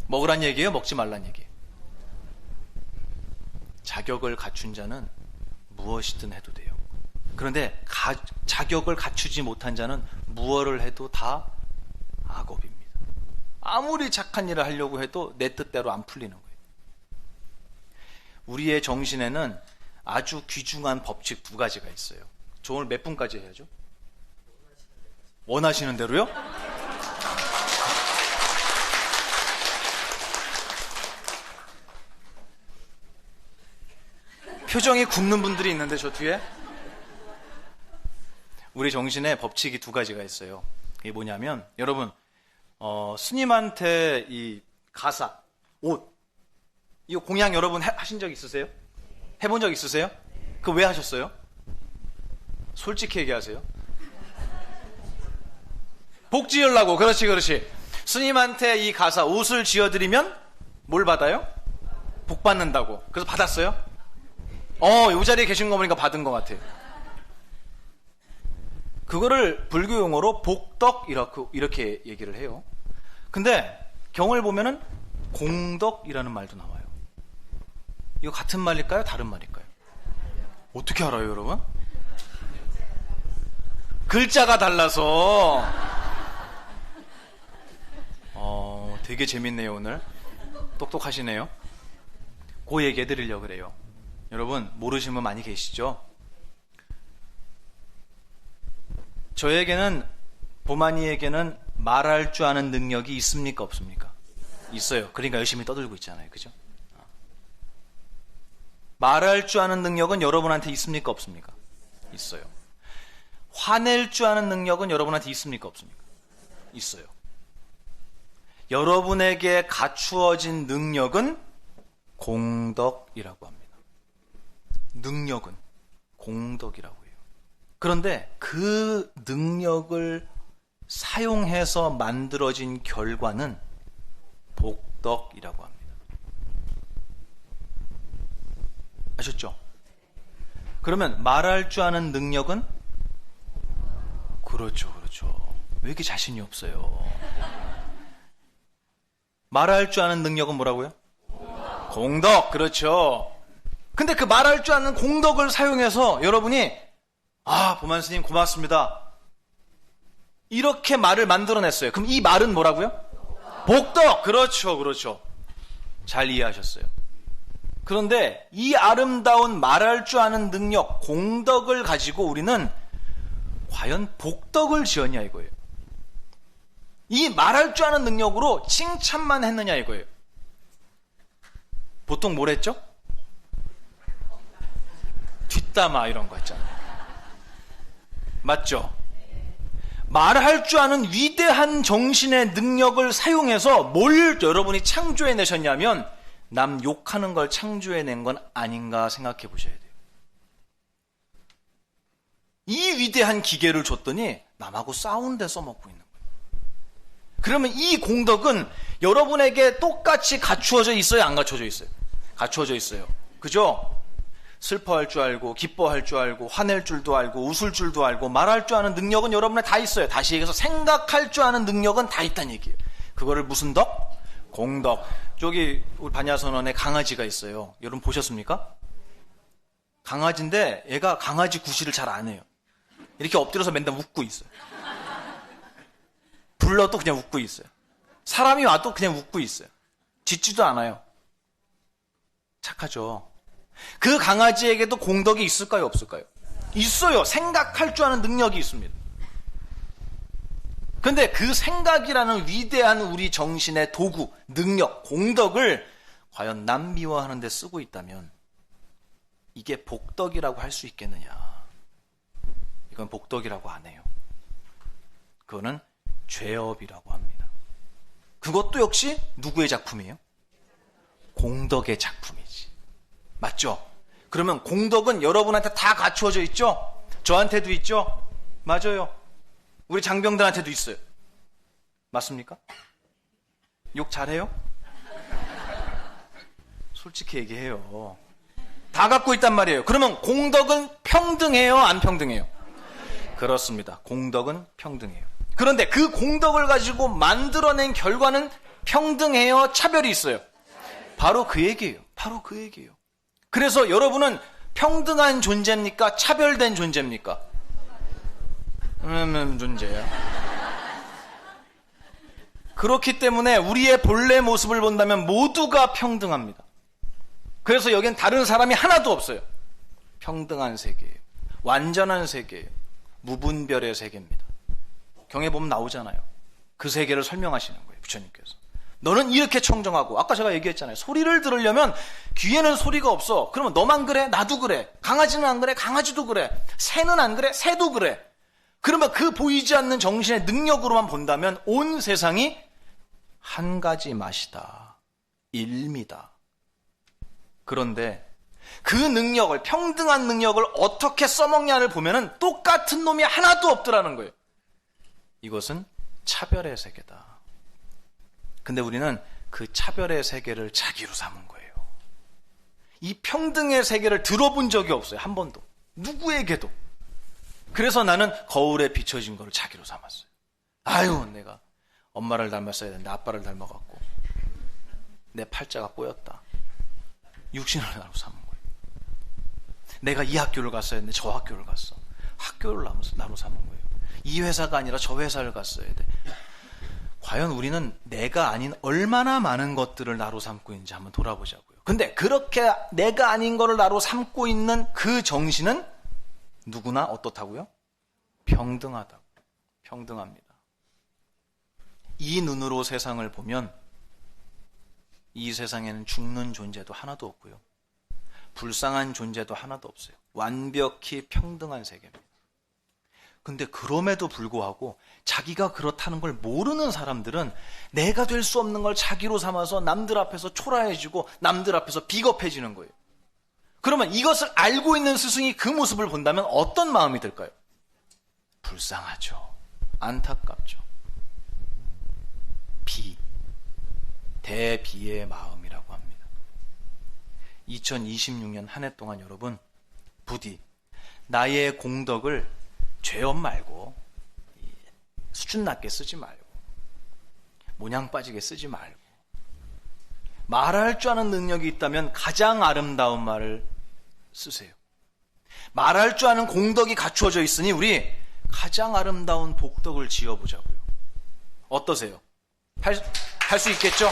먹으란 얘기예요? 먹지 말란 얘기예요? 자격을 갖춘 자는 무엇이든 해도 돼요. 그런데 자격을 갖추지 못한 자는 무엇을 해도 다 악업입니다. 아무리 착한 일을 하려고 해도 내 뜻대로 안 풀리는 거예요. 우리의 정신에는 아주 귀중한 법칙 2가지가 있어요. 저 오늘 몇 분까지 해야죠? 원하시는 대로요? 표정이 굳는 분들이 있는데 저 뒤에 우리 정신에 법칙이 2가지가 있어요. 이게 뭐냐면 여러분 스님한테 이 가사, 옷 이거 공양 여러분 하신 적 있으세요? 해본 적 있으세요? 그거 왜 하셨어요? 솔직히 얘기하세요. 복 지으려고. 그렇지. 스님한테 이 가사 옷을 지어드리면 뭘 받아요? 복 받는다고. 그래서 받았어요? 이 자리에 계신 거 보니까 받은 것 같아요. 그거를 불교 용어로 복덕 이렇게 얘기를 해요. 근데 경을 보면은 공덕이라는 말도 나와요. 이거 같은 말일까요? 다른 말일까요? 어떻게 알아요, 여러분? 글자가 달라서. 되게 재밌네요, 오늘. 똑똑하시네요. 그 얘기 해드리려고 그래요. 여러분, 모르시는 분 많이 계시죠? 저에게는, 보만이에게는 말할 줄 아는 능력이 있습니까? 없습니까? 있어요. 그러니까 열심히 떠들고 있잖아요. 그죠? 말할 줄 아는 능력은 여러분한테 있습니까? 없습니까? 있어요. 화낼 줄 아는 능력은 여러분한테 있습니까? 없습니까? 있어요. 여러분에게 갖추어진 능력은 공덕이라고 합니다. 능력은 공덕이라고 해요. 그런데 그 능력을 사용해서 만들어진 결과는 복덕이라고 합니다. 아셨죠? 그러면 말할 줄 아는 능력은? 그렇죠. 왜 이렇게 자신이 없어요? 말할 줄 아는 능력은 뭐라고요? 공덕. 그렇죠. 근데 그 말할 줄 아는 공덕을 사용해서 여러분이 보만 스님 고맙습니다. 이렇게 말을 만들어냈어요. 그럼 이 말은 뭐라고요? 복덕. 그렇죠. 잘 이해하셨어요. 그런데 이 아름다운 말할 줄 아는 능력, 공덕을 가지고 우리는 과연 복덕을 지었냐 이거예요. 이 말할 줄 아는 능력으로 칭찬만 했느냐 이거예요. 보통 뭘 했죠? 뒷담화 이런 거 했잖아요. 맞죠? 말할 줄 아는 위대한 정신의 능력을 사용해서 뭘 여러분이 창조해내셨냐면 남 욕하는 걸 창조해낸 건 아닌가 생각해 보셔야 돼요. 이 위대한 기계를 줬더니 남하고 싸우는 데 써먹고 있는 거예요. 그러면 이 공덕은 여러분에게 똑같이 갖추어져 있어요? 안 갖추어져 있어요? 갖추어져 있어요. 그죠? 슬퍼할 줄 알고 기뻐할 줄 알고 화낼 줄도 알고 웃을 줄도 알고 말할 줄 아는 능력은 여러분에 다 있어요. 다시 얘기해서 생각할 줄 아는 능력은 다 있다는 얘기예요. 그거를 무슨 덕? 공덕. 저기 우리 반야선언에 강아지가 있어요. 여러분 보셨습니까? 강아지인데 얘가 강아지 구실을 잘 안 해요. 이렇게 엎드려서 맨날 웃고 있어요. 불러도 그냥 웃고 있어요. 사람이 와도 그냥 웃고 있어요. 짖지도 않아요. 착하죠. 그 강아지에게도 공덕이 있을까요? 없을까요? 있어요. 생각할 줄 아는 능력이 있습니다. 그런데 그 생각이라는 위대한 우리 정신의 도구, 능력, 공덕을 과연 남 미워하는 데 쓰고 있다면 이게 복덕이라고 할 수 있겠느냐? 이건 복덕이라고 안 해요. 그거는 죄업이라고 합니다. 그것도 역시 누구의 작품이에요? 공덕의 작품이지. 맞죠? 그러면 공덕은 여러분한테 다 갖추어져 있죠? 저한테도 있죠? 맞아요. 우리 장병들한테도 있어요. 맞습니까? 욕 잘해요? 솔직히 얘기해요. 다 갖고 있단 말이에요. 그러면 공덕은 평등해요? 안 평등해요? 그렇습니다. 공덕은 평등해요. 그런데 그 공덕을 가지고 만들어낸 결과는 평등해요? 차별이 있어요? 바로 그 얘기예요. 바로 그 얘기예요. 그래서 여러분은 평등한 존재입니까? 차별된 존재입니까? 존재야. 그렇기 때문에 우리의 본래 모습을 본다면 모두가 평등합니다. 그래서 여긴 다른 사람이 하나도 없어요. 평등한 세계예요. 완전한 세계예요. 무분별의 세계입니다. 경에 보면 나오잖아요. 그 세계를 설명하시는 거예요. 부처님께서. 너는 이렇게 청정하고, 아까 제가 얘기했잖아요. 소리를 들으려면 귀에는 소리가 없어. 그러면 너만 그래? 나도 그래. 강아지는 안 그래? 강아지도 그래. 새는 안 그래? 새도 그래. 그러면 그 보이지 않는 정신의 능력으로만 본다면 온 세상이 한 가지 맛이다. 일미다. 그런데 그 능력을, 평등한 능력을 어떻게 써먹냐를 보면은 똑같은 놈이 하나도 없더라는 거예요. 이것은 차별의 세계다. 근데 우리는 그 차별의 세계를 자기로 삼은 거예요. 이 평등의 세계를 들어본 적이 없어요. 한 번도. 누구에게도. 그래서 나는 거울에 비춰진 거를 자기로 삼았어요. 아유, 내가 엄마를 닮았어야 되는데 아빠를 닮아갖고 내 팔자가 꼬였다. 육신을 나로 삼은 거예요. 내가 이 학교를 갔어야 했는데 저 학교를 갔어. 학교를 나로 삼은 거예요. 이 회사가 아니라 저 회사를 갔어야 돼. 과연 우리는 내가 아닌 얼마나 많은 것들을 나로 삼고 있는지 한번 돌아보자고요. 근데 그렇게 내가 아닌 거를 나로 삼고 있는 그 정신은 누구나 어떻다고요? 평등하다고. 평등합니다. 이 눈으로 세상을 보면 이 세상에는 죽는 존재도 하나도 없고요. 불쌍한 존재도 하나도 없어요. 완벽히 평등한 세계입니다. 근데 그럼에도 불구하고 자기가 그렇다는 걸 모르는 사람들은 내가 될 수 없는 걸 자기로 삼아서 남들 앞에서 초라해지고 남들 앞에서 비겁해지는 거예요. 그러면 이것을 알고 있는 스승이 그 모습을 본다면 어떤 마음이 들까요? 불쌍하죠. 안타깝죠. 대비의 마음이라고 합니다. 2026년 한 해 동안 여러분 부디 나의 공덕을 죄업 말고 수준 낮게 쓰지 말고 모냥 빠지게 쓰지 말고 말할 줄 아는 능력이 있다면 가장 아름다운 말을 쓰세요. 말할 줄 아는 공덕이 갖추어져 있으니 우리 가장 아름다운 복덕을 지어보자고요. 어떠세요? 할 수 있겠죠?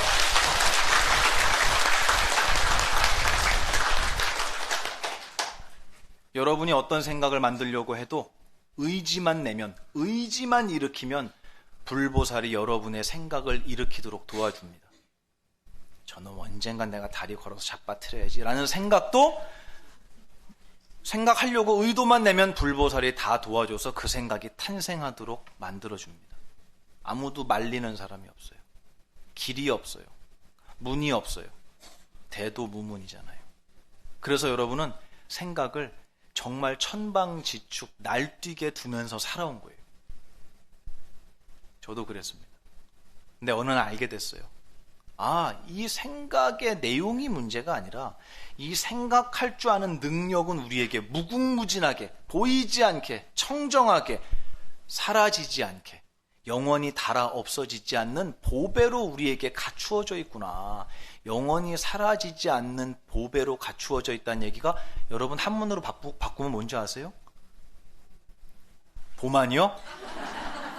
여러분이 어떤 생각을 만들려고 해도 의지만 내면, 의지만 일으키면 불보살이 여러분의 생각을 일으키도록 도와줍니다. 저는 언젠간 내가 다리 걸어서 잡아트려야지 라는 생각도 생각하려고 의도만 내면 불보살이 다 도와줘서 그 생각이 탄생하도록 만들어줍니다. 아무도 말리는 사람이 없어요. 길이 없어요. 문이 없어요. 대도무문이잖아요. 그래서 여러분은 생각을 정말 천방지축 날뛰게 두면서 살아온 거예요. 저도 그랬습니다. 근데 어느 날 알게 됐어요. 이 생각의 내용이 문제가 아니라 이 생각할 줄 아는 능력은 우리에게 무궁무진하게, 보이지 않게, 청정하게, 사라지지 않게, 영원히 달아 없어지지 않는 보배로 우리에게 갖추어져 있구나. 영원히 사라지지 않는 보배로 갖추어져 있다는 얘기가 여러분 한문으로 바꾸면 뭔지 아세요? 보만이요?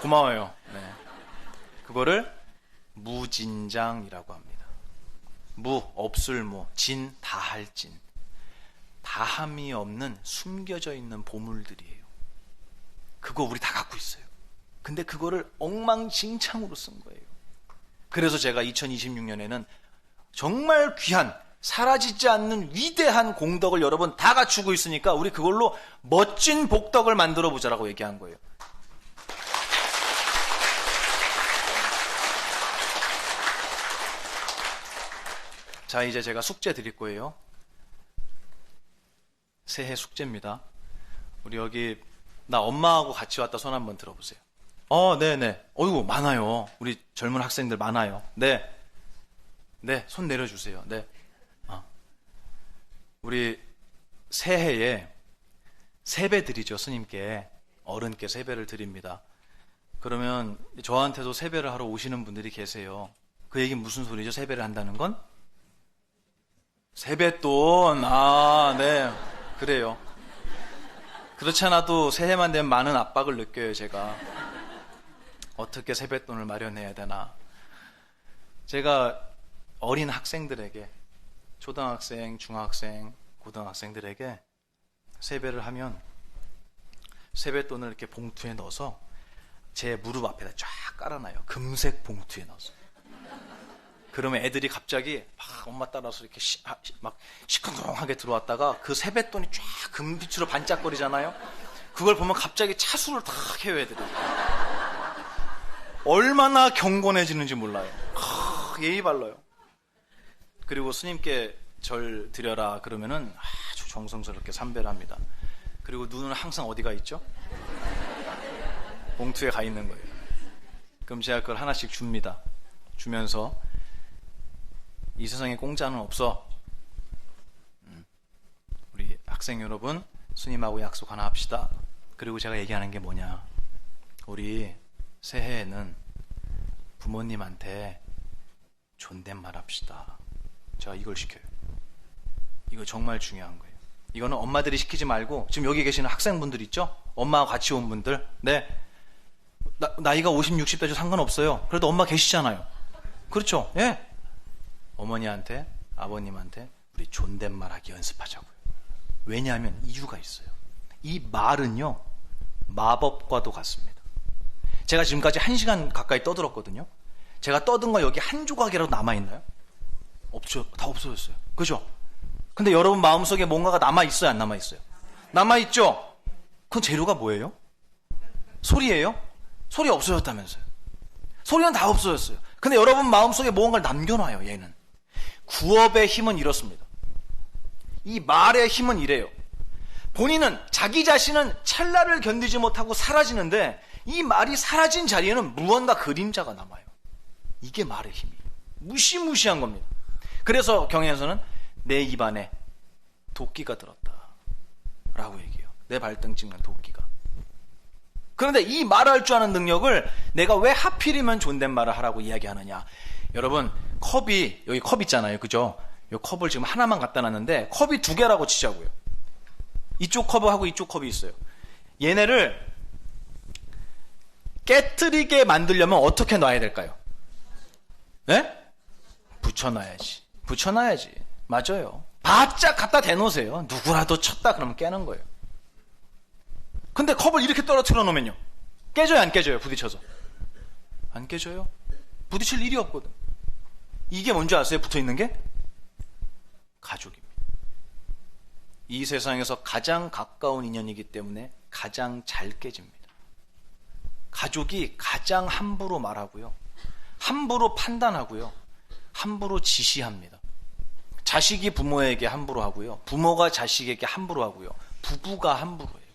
고마워요. 네. 그거를 무진장이라고 합니다. 무, 없을 무, 진, 다할 진. 다함이 없는 숨겨져 있는 보물들이에요. 그거 우리 다 갖고 있어요. 근데 그거를 엉망진창으로 쓴 거예요. 그래서 제가 2026년에는 정말 귀한, 사라지지 않는 위대한 공덕을 여러분 다 갖추고 있으니까 우리 그걸로 멋진 복덕을 만들어 보자라고 얘기한 거예요. 자, 이제 제가 숙제 드릴 거예요. 새해 숙제입니다. 우리 여기 나 엄마하고 같이 왔다 손 한번 들어보세요. 네네. 어이구, 많아요. 우리 젊은 학생들 많아요. 네. 네, 손 내려주세요. 네. 우리 새해에 세배 드리죠, 스님께. 어른께 세배를 드립니다. 그러면 저한테도 세배를 하러 오시는 분들이 계세요. 그 얘기는 무슨 소리죠? 세배를 한다는 건? 세뱃돈. 네. 그래요. 그렇지 않아도 새해만 되면 많은 압박을 느껴요, 제가. 어떻게 세뱃돈을 마련해야 되나. 제가 어린 학생들에게, 초등학생, 중학생, 고등학생들에게 세배를 하면 세뱃돈을 이렇게 봉투에 넣어서 제 무릎 앞에다 쫙 깔아놔요. 금색 봉투에 넣어서. 그러면 애들이 갑자기 막 엄마 따라서 이렇게 막 시큰둥하게 들어왔다가 그 세뱃돈이 쫙 금빛으로 반짝거리잖아요. 그걸 보면 갑자기 차수를 탁 해요, 애들이. 얼마나 경건해지는지 몰라요. 예의 발라요. 그리고 스님께 절 드려라 그러면은 아주 정성스럽게 삼배를 합니다. 그리고 눈은 항상 어디가 있죠? 봉투에 가 있는 거예요. 그럼 제가 그걸 하나씩 줍니다. 주면서 이 세상에 공짜는 없어. 우리 학생 여러분, 스님하고 약속 하나 합시다. 그리고 제가 얘기하는 게 뭐냐. 우리 새해에는 부모님한테 존댓말 합시다. 제가 이걸 시켜요. 이거 정말 중요한 거예요. 이거는 엄마들이 시키지 말고, 지금 여기 계시는 학생분들 있죠? 엄마와 같이 온 분들. 네. 나이가 50, 60 돼도 상관없어요. 그래도 엄마 계시잖아요. 그렇죠? 예. 어머니한테, 아버님한테 우리 존댓말 하기 연습하자고요. 왜냐하면 이유가 있어요. 이 말은요, 마법과도 같습니다. 제가 지금까지 1시간 가까이 떠들었거든요. 제가 떠든 거 여기 한 조각이라도 남아있나요? 없죠. 다 없어졌어요. 그죠? 근데 여러분 마음속에 뭔가가 남아있어요? 안 남아있어요? 남아있죠? 그건 재료가 뭐예요? 소리예요? 소리 없어졌다면서요. 소리는 다 없어졌어요. 근데 여러분 마음속에 뭔가를 남겨놔요, 얘는. 구업의 힘은 이렇습니다. 이 말의 힘은 이래요. 본인은, 자기 자신은 찰나를 견디지 못하고 사라지는데 이 말이 사라진 자리에는 무언가 그림자가 남아요. 이게 말의 힘이에요. 무시무시한 겁니다. 그래서 경에서는 내 입안에 도끼가 들었다 라고 얘기해요. 내 발등 찍는 도끼가. 그런데 이 말할 줄 아는 능력을 내가 왜 하필이면 존댓말을 하라고 이야기하느냐. 여러분, 컵이, 여기 컵 있잖아요. 그죠? 이 컵을 지금 하나만 갖다 놨는데 컵이 2개라고 치자고요. 이쪽 컵하고 이쪽 컵이 있어요. 얘네를 깨트리게 만들려면 어떻게 놔야 될까요? 네? 붙여놔야지. 맞아요. 바짝 갖다 대놓으세요. 누구라도 쳤다 그러면 깨는 거예요. 근데 컵을 이렇게 떨어뜨려 놓으면요, 깨져요, 안 깨져요? 부딪혀서 안 깨져요. 부딪힐 일이 없거든. 이게 뭔지 아세요? 붙어있는 게 가죽입니다. 이 세상에서 가장 가까운 인연이기 때문에 가장 잘 깨집니다. 가족이 가장 함부로 말하고요. 함부로 판단하고요. 함부로 지시합니다. 자식이 부모에게 함부로 하고요. 부모가 자식에게 함부로 하고요. 부부가 함부로 해요.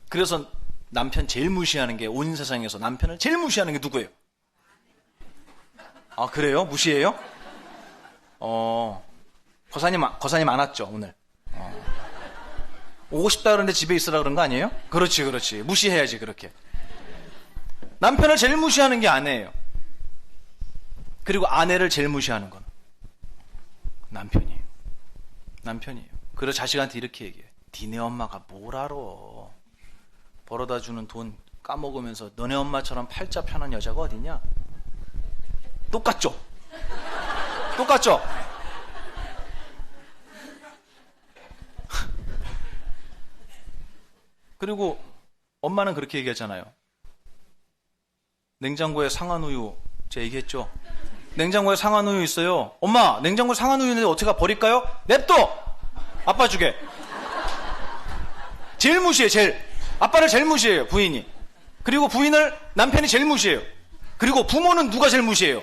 그래서 남편 제일 무시하는 게, 온 세상에서 남편을 제일 무시하는 게 누구예요? 아, 그래요? 무시해요? 거사님 안 왔죠, 오늘? 오고 싶다 그러는데 집에 있으라 그런 거 아니에요? 그렇지. 무시해야지, 그렇게. 남편을 제일 무시하는 게 아내예요. 그리고 아내를 제일 무시하는 건 남편이에요. 그래서 자식한테 이렇게 얘기해요. 니네 엄마가 뭘 알아? 벌어다 주는 돈 까먹으면서 너네 엄마처럼 팔자 편한 여자가 어딨냐? 똑같죠? 그리고 엄마는 그렇게 얘기하잖아요. 냉장고에 상한우유, 제가 얘기했죠? 냉장고에 상한우유 있어요. 엄마, 냉장고에 상한우유 있는데 어떻게 버릴까요? 냅둬! 아빠 주게. 제일 무시해. 아빠를 제일 무시해요, 부인이. 그리고 부인을 남편이 제일 무시해요. 그리고 부모는 누가 제일 무시해요?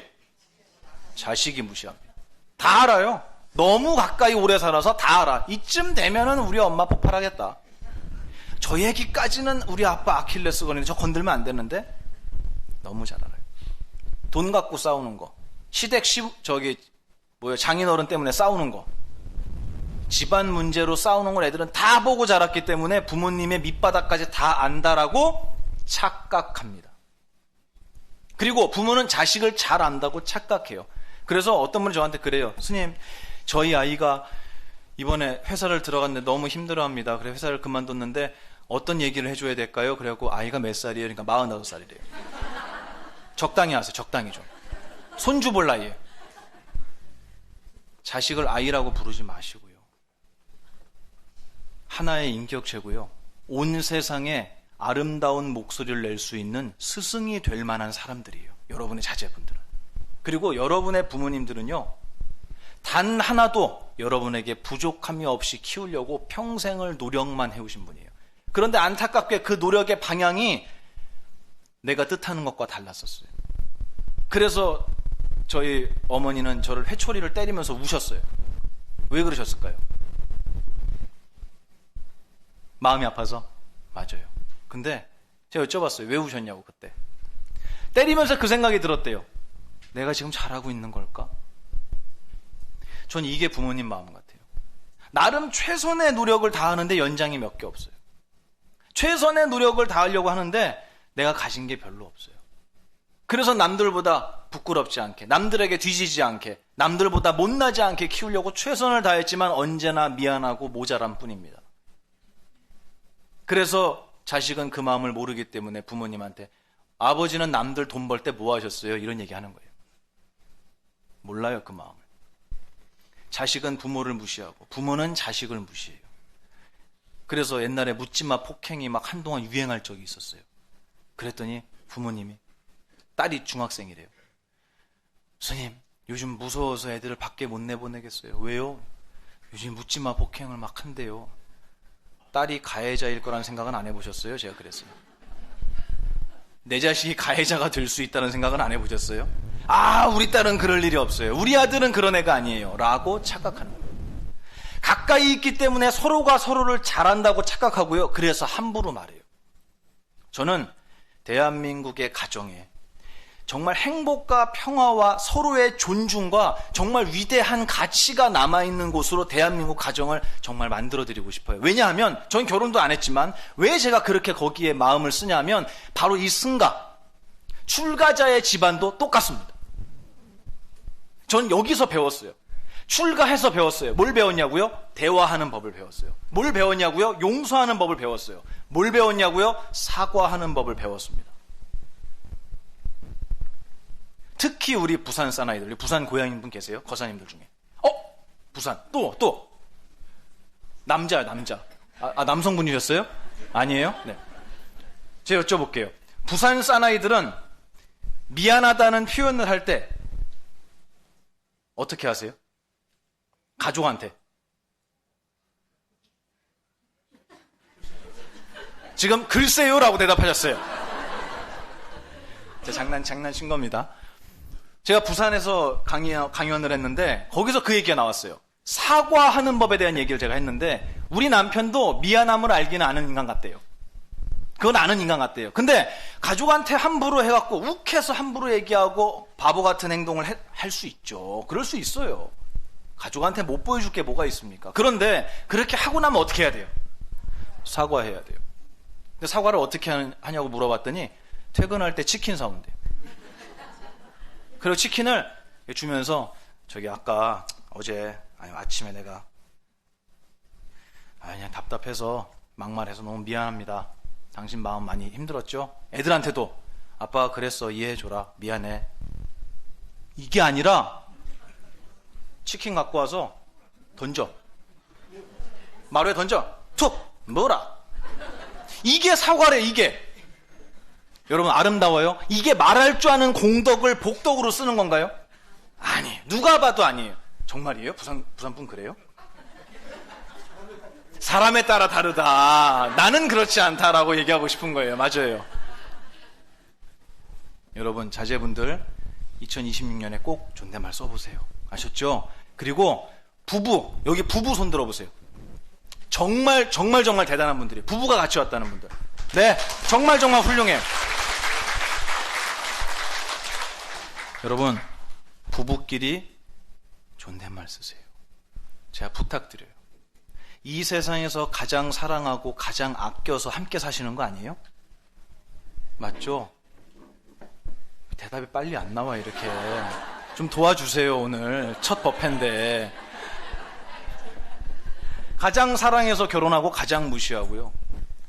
자식이 무시합니다. 다 알아요. 너무 가까이 오래 살아서 다 알아. 이쯤 되면은 우리 엄마 폭발하겠다. 저 얘기까지는 우리 아빠 아킬레스건인데 저 건들면 안 되는데 너무 잘 알아요. 돈 갖고 싸우는 거, 장인어른 때문에 싸우는 거, 집안 문제로 싸우는 걸 애들은 다 보고 자랐기 때문에 부모님의 밑바닥까지 다 안다라고 착각합니다. 그리고 부모는 자식을 잘 안다고 착각해요. 그래서 어떤 분이 저한테 그래요. 스님, 저희 아이가 이번에 회사를 들어갔는데 너무 힘들어합니다. 그래서 회사를 그만뒀는데 어떤 얘기를 해줘야 될까요? 그래갖고 아이가 몇 살이에요? 그러니까 45살이래요. 적당히 하세요. 적당히 좀. 손주 볼 나이에요. 자식을 아이라고 부르지 마시고요. 하나의 인격체고요. 온 세상에 아름다운 목소리를 낼 수 있는 스승이 될 만한 사람들이에요. 여러분의 자제분들은. 그리고 여러분의 부모님들은요. 단 하나도 여러분에게 부족함이 없이 키우려고 평생을 노력만 해오신 분이에요. 그런데 안타깝게 그 노력의 방향이 내가 뜻하는 것과 달랐었어요. 그래서 저희 어머니는 저를 회초리를 때리면서 우셨어요. 왜 그러셨을까요? 마음이 아파서? 맞아요. 근데 제가 여쭤봤어요. 왜 우셨냐고 그때. 때리면서 그 생각이 들었대요. 내가 지금 잘하고 있는 걸까? 전 이게 부모님 마음 같아요. 나름 최선의 노력을 다하는데 연장이 몇 개 없어요. 최선의 노력을 다하려고 하는데 내가 가진 게 별로 없어요. 그래서 남들보다 부끄럽지 않게, 남들에게 뒤지지 않게, 남들보다 못나지 않게 키우려고 최선을 다했지만 언제나 미안하고 모자란 뿐입니다. 그래서 자식은 그 마음을 모르기 때문에 부모님한테 아버지는 남들 돈 벌 때 뭐 하셨어요? 이런 얘기 하는 거예요. 몰라요, 그 마음을. 자식은 부모를 무시하고 부모는 자식을 무시해요. 그래서 옛날에 묻지마 폭행이 막 한동안 유행할 적이 있었어요. 그랬더니 부모님이, 딸이 중학생이래요. 스님, 요즘 무서워서 애들을 밖에 못 내보내겠어요. 왜요? 요즘 묻지마 폭행을 막 한대요. 딸이 가해자일 거라는 생각은 안 해보셨어요? 제가 그랬어요. 내 자식이 가해자가 될 수 있다는 생각은 안 해보셨어요? 아, 우리 딸은 그럴 일이 없어요. 우리 아들은 그런 애가 아니에요. 라고 착각하는 거예요. 가까이 있기 때문에 서로가 서로를 잘한다고 착각하고요. 그래서 함부로 말해요. 저는 대한민국의 가정에 정말 행복과 평화와 서로의 존중과 정말 위대한 가치가 남아있는 곳으로 대한민국 가정을 정말 만들어드리고 싶어요. 왜냐하면 전 결혼도 안 했지만 왜 제가 그렇게 거기에 마음을 쓰냐면 바로 이 승가, 출가자의 집안도 똑같습니다. 전 여기서 배웠어요. 출가해서 배웠어요. 뭘 배웠냐고요? 대화하는 법을 배웠어요. 뭘 배웠냐고요? 용서하는 법을 배웠어요. 뭘 배웠냐고요? 사과하는 법을 배웠습니다. 특히 우리 부산 사나이들, 부산 고향인 분 계세요? 거사님들 중에. 부산. 또. 남자요, 남자. 남성분이셨어요? 아니에요? 네. 제가 여쭤볼게요. 부산 사나이들은 미안하다는 표현을 할 때 어떻게 하세요? 가족한테. 지금 글쎄요라고 대답하셨어요. 제가 장난친 겁니다. 제가 부산에서 강연을 했는데 거기서 그 얘기가 나왔어요. 사과하는 법에 대한 얘기를 제가 했는데 우리 남편도 미안함을 알기는 아는 인간 같대요. 그건 아는 인간 같대요. 근데 가족한테 함부로 해갖고 욱해서 함부로 얘기하고 바보 같은 행동을 할 수 있죠. 그럴 수 있어요. 가족한테 못 보여줄 게 뭐가 있습니까? 그런데 그렇게 하고 나면 어떻게 해야 돼요? 사과해야 돼요. 근데 사과를 어떻게 하냐고 물어봤더니 퇴근할 때 치킨 사온대요. 그리고 치킨을 주면서 저기 아까 어제 아침에 내가 그냥 답답해서 막말해서 너무 미안합니다. 당신 마음 많이 힘들었죠? 애들한테도 아빠가 그랬어 이해해줘라 미안해. 이게 아니라 치킨 갖고 와서 던져. 마루에 던져. 툭! 뭐라? 이게 사과래 이게. 여러분 아름다워요? 이게 말할 줄 아는 공덕을 복덕으로 쓰는 건가요? 아니 누가 봐도 아니에요. 정말이에요? 부산분 그래요? 사람에 따라 다르다. 나는 그렇지 않다라고 얘기하고 싶은 거예요. 맞아요. 여러분 자제분들 2026년에 꼭 존댓말 써보세요. 아셨죠? 그리고 부부, 여기 부부 손 들어보세요. 정말 대단한 분들이에요. 부부가 같이 왔다는 분들. 네, 정말 훌륭해요. 여러분 부부끼리 존댓말 쓰세요. 제가 부탁드려요. 이 세상에서 가장 사랑하고 가장 아껴서 함께 사시는 거 아니에요? 맞죠? 대답이 빨리 안 나와 이렇게. 좀 도와주세요. 오늘 첫 법회인데. 가장 사랑해서 결혼하고 가장 무시하고요.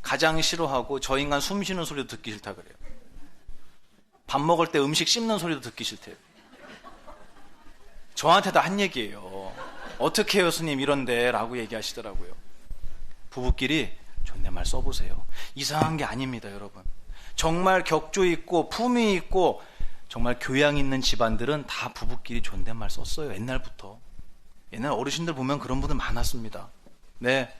가장 싫어하고 저 인간 숨 쉬는 소리도 듣기 싫다 그래요. 밥 먹을 때 음식 씹는 소리도 듣기 싫대요. 저한테 다 한 얘기예요. 어떻게 해요 스님 이런데 라고 얘기하시더라고요. 부부끼리 존댓말 써보세요. 이상한 게 아닙니다 여러분. 정말 격조 있고 품위 있고 정말 교양 있는 집안들은 다 부부끼리 존댓말 썼어요. 옛날부터. 옛날 어르신들 보면 그런 분들 많았습니다. 네.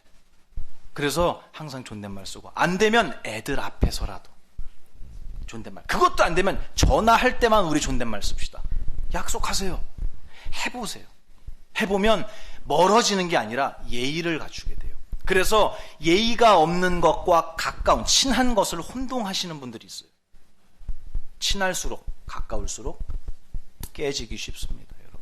그래서 항상 존댓말 쓰고 안 되면 애들 앞에서라도 존댓말. 그것도 안 되면 전화할 때만 우리 존댓말 씁시다. 약속하세요. 해보세요. 해보면 멀어지는 게 아니라 예의를 갖추게 돼요. 그래서 예의가 없는 것과 가까운 친한 것을 혼동하시는 분들이 있어요. 친할수록 가까울수록 깨지기 쉽습니다. 여러분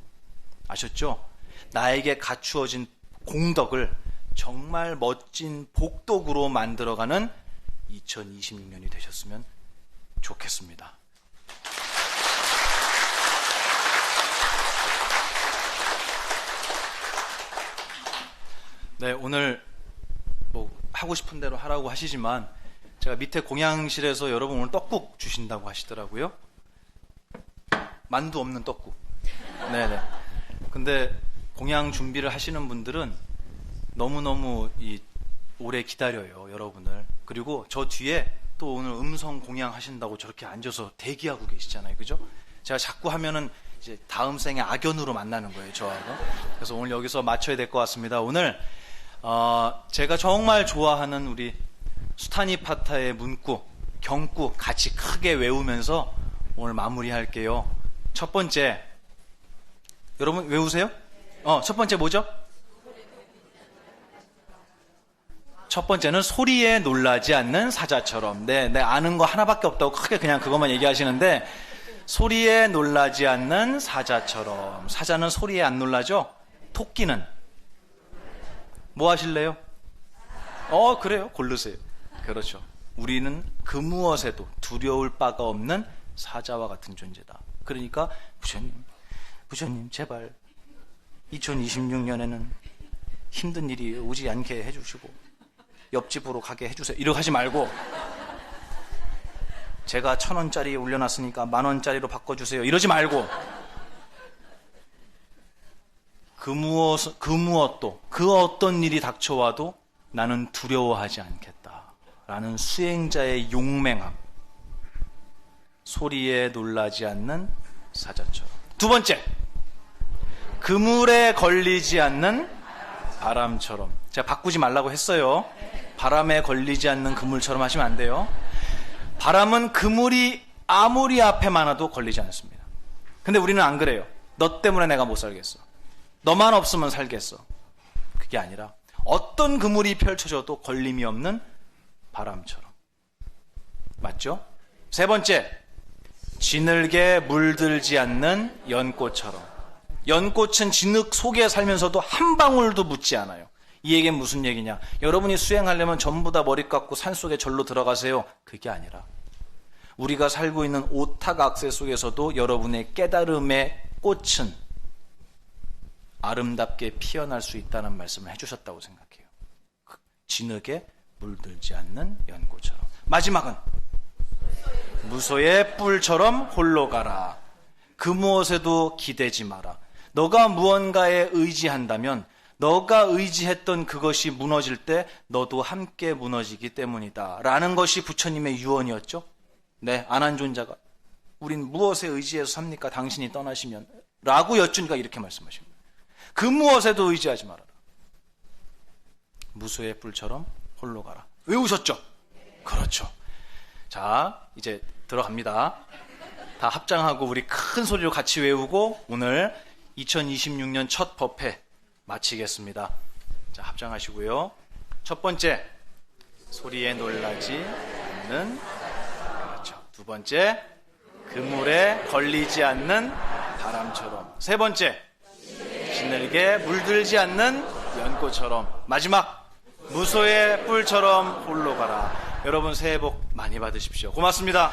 아셨죠? 나에게 갖추어진 공덕을 정말 멋진 복덕으로 만들어가는 2026년이 되셨으면 좋겠습니다. 네, 오늘 뭐 하고 싶은 대로 하라고 하시지만 제가 밑에 공양실에서 여러분 오늘 떡국 주신다고 하시더라고요. 만두 없는 떡국. 네네. 근데 공양 준비를 하시는 분들은 너무너무 오래 기다려요, 여러분을. 그리고 저 뒤에 또 오늘 음성 공양 하신다고 저렇게 앉아서 대기하고 계시잖아요. 그죠? 제가 자꾸 하면은 이제 다음 생에 악연으로 만나는 거예요, 저하고. 그래서 오늘 여기서 마쳐야 될 것 같습니다. 오늘 제가 정말 좋아하는 우리 수타니파타의 문구, 경구 같이 크게 외우면서 오늘 마무리할게요. 첫 번째, 여러분 외우세요? 첫 번째 뭐죠? 첫 번째는 소리에 놀라지 않는 사자처럼. 네, 아는 거 하나밖에 없다고 크게 그냥 그것만 얘기하시는데, 소리에 놀라지 않는 사자처럼. 사자는 소리에 안 놀라죠? 토끼는? 뭐 하실래요? 그래요. 고르세요. 그렇죠. 우리는 그 무엇에도 두려울 바가 없는 사자와 같은 존재다. 그러니까 부처님 제발 2026년에는 힘든 일이 오지 않게 해주시고 옆집으로 가게 해주세요. 이렇게 하지 말고 제가 1,000원짜리 올려놨으니까 10,000원짜리로 바꿔주세요. 이러지 말고 그 무엇도 그 어떤 일이 닥쳐와도 나는 두려워하지 않겠다라는 수행자의 용맹함. 소리에 놀라지 않는 사자처럼. 두 번째, 그물에 걸리지 않는 바람처럼. 제가 바꾸지 말라고 했어요. 바람에 걸리지 않는 그물처럼 하시면 안 돼요. 바람은 그물이 아무리 앞에 많아도 걸리지 않습니다. 근데 우리는 안 그래요. 너 때문에 내가 못 살겠어. 너만 없으면 살겠어. 그게 아니라 어떤 그물이 펼쳐져도 걸림이 없는 바람처럼. 맞죠? 세 번째, 진흙에 물들지 않는 연꽃처럼. 연꽃은 진흙 속에 살면서도 한 방울도 묻지 않아요. 이 얘기는 무슨 얘기냐? 여러분이 수행하려면 전부 다 머리 깎고 산속에 절로 들어가세요. 그게 아니라 우리가 살고 있는 오탁악세 속에서도 여러분의 깨달음의 꽃은 아름답게 피어날 수 있다는 말씀을 해주셨다고 생각해요. 진흙에 물들지 않는 연꽃처럼. 마지막은 무소의 뿔처럼 홀로 가라. 그 무엇에도 기대지 마라. 너가 무언가에 의지한다면 너가 의지했던 그것이 무너질 때 너도 함께 무너지기 때문이다 라는 것이 부처님의 유언이었죠. 네, 안한존자가 우린 무엇에 의지해서 삽니까? 당신이 떠나시면 라고 여쭈니까 이렇게 말씀하십니다. 그 무엇에도 의지하지 말아라. 무소의 뿔처럼 홀로 가라. 외우셨죠? 그렇죠. 자, 이제 들어갑니다. 다 합장하고 우리 큰 소리로 같이 외우고 오늘 2026년 첫 법회 마치겠습니다. 자, 합장하시고요. 첫 번째, 소리에 놀라지 않는. 그렇죠. 두 번째, 그물에 걸리지 않는 바람처럼. 세 번째, 진흙에 물들지 않는 연꽃처럼. 마지막, 무소의 뿔처럼 홀로 가라. 여러분 새해 복 많이 받으십시오. 고맙습니다.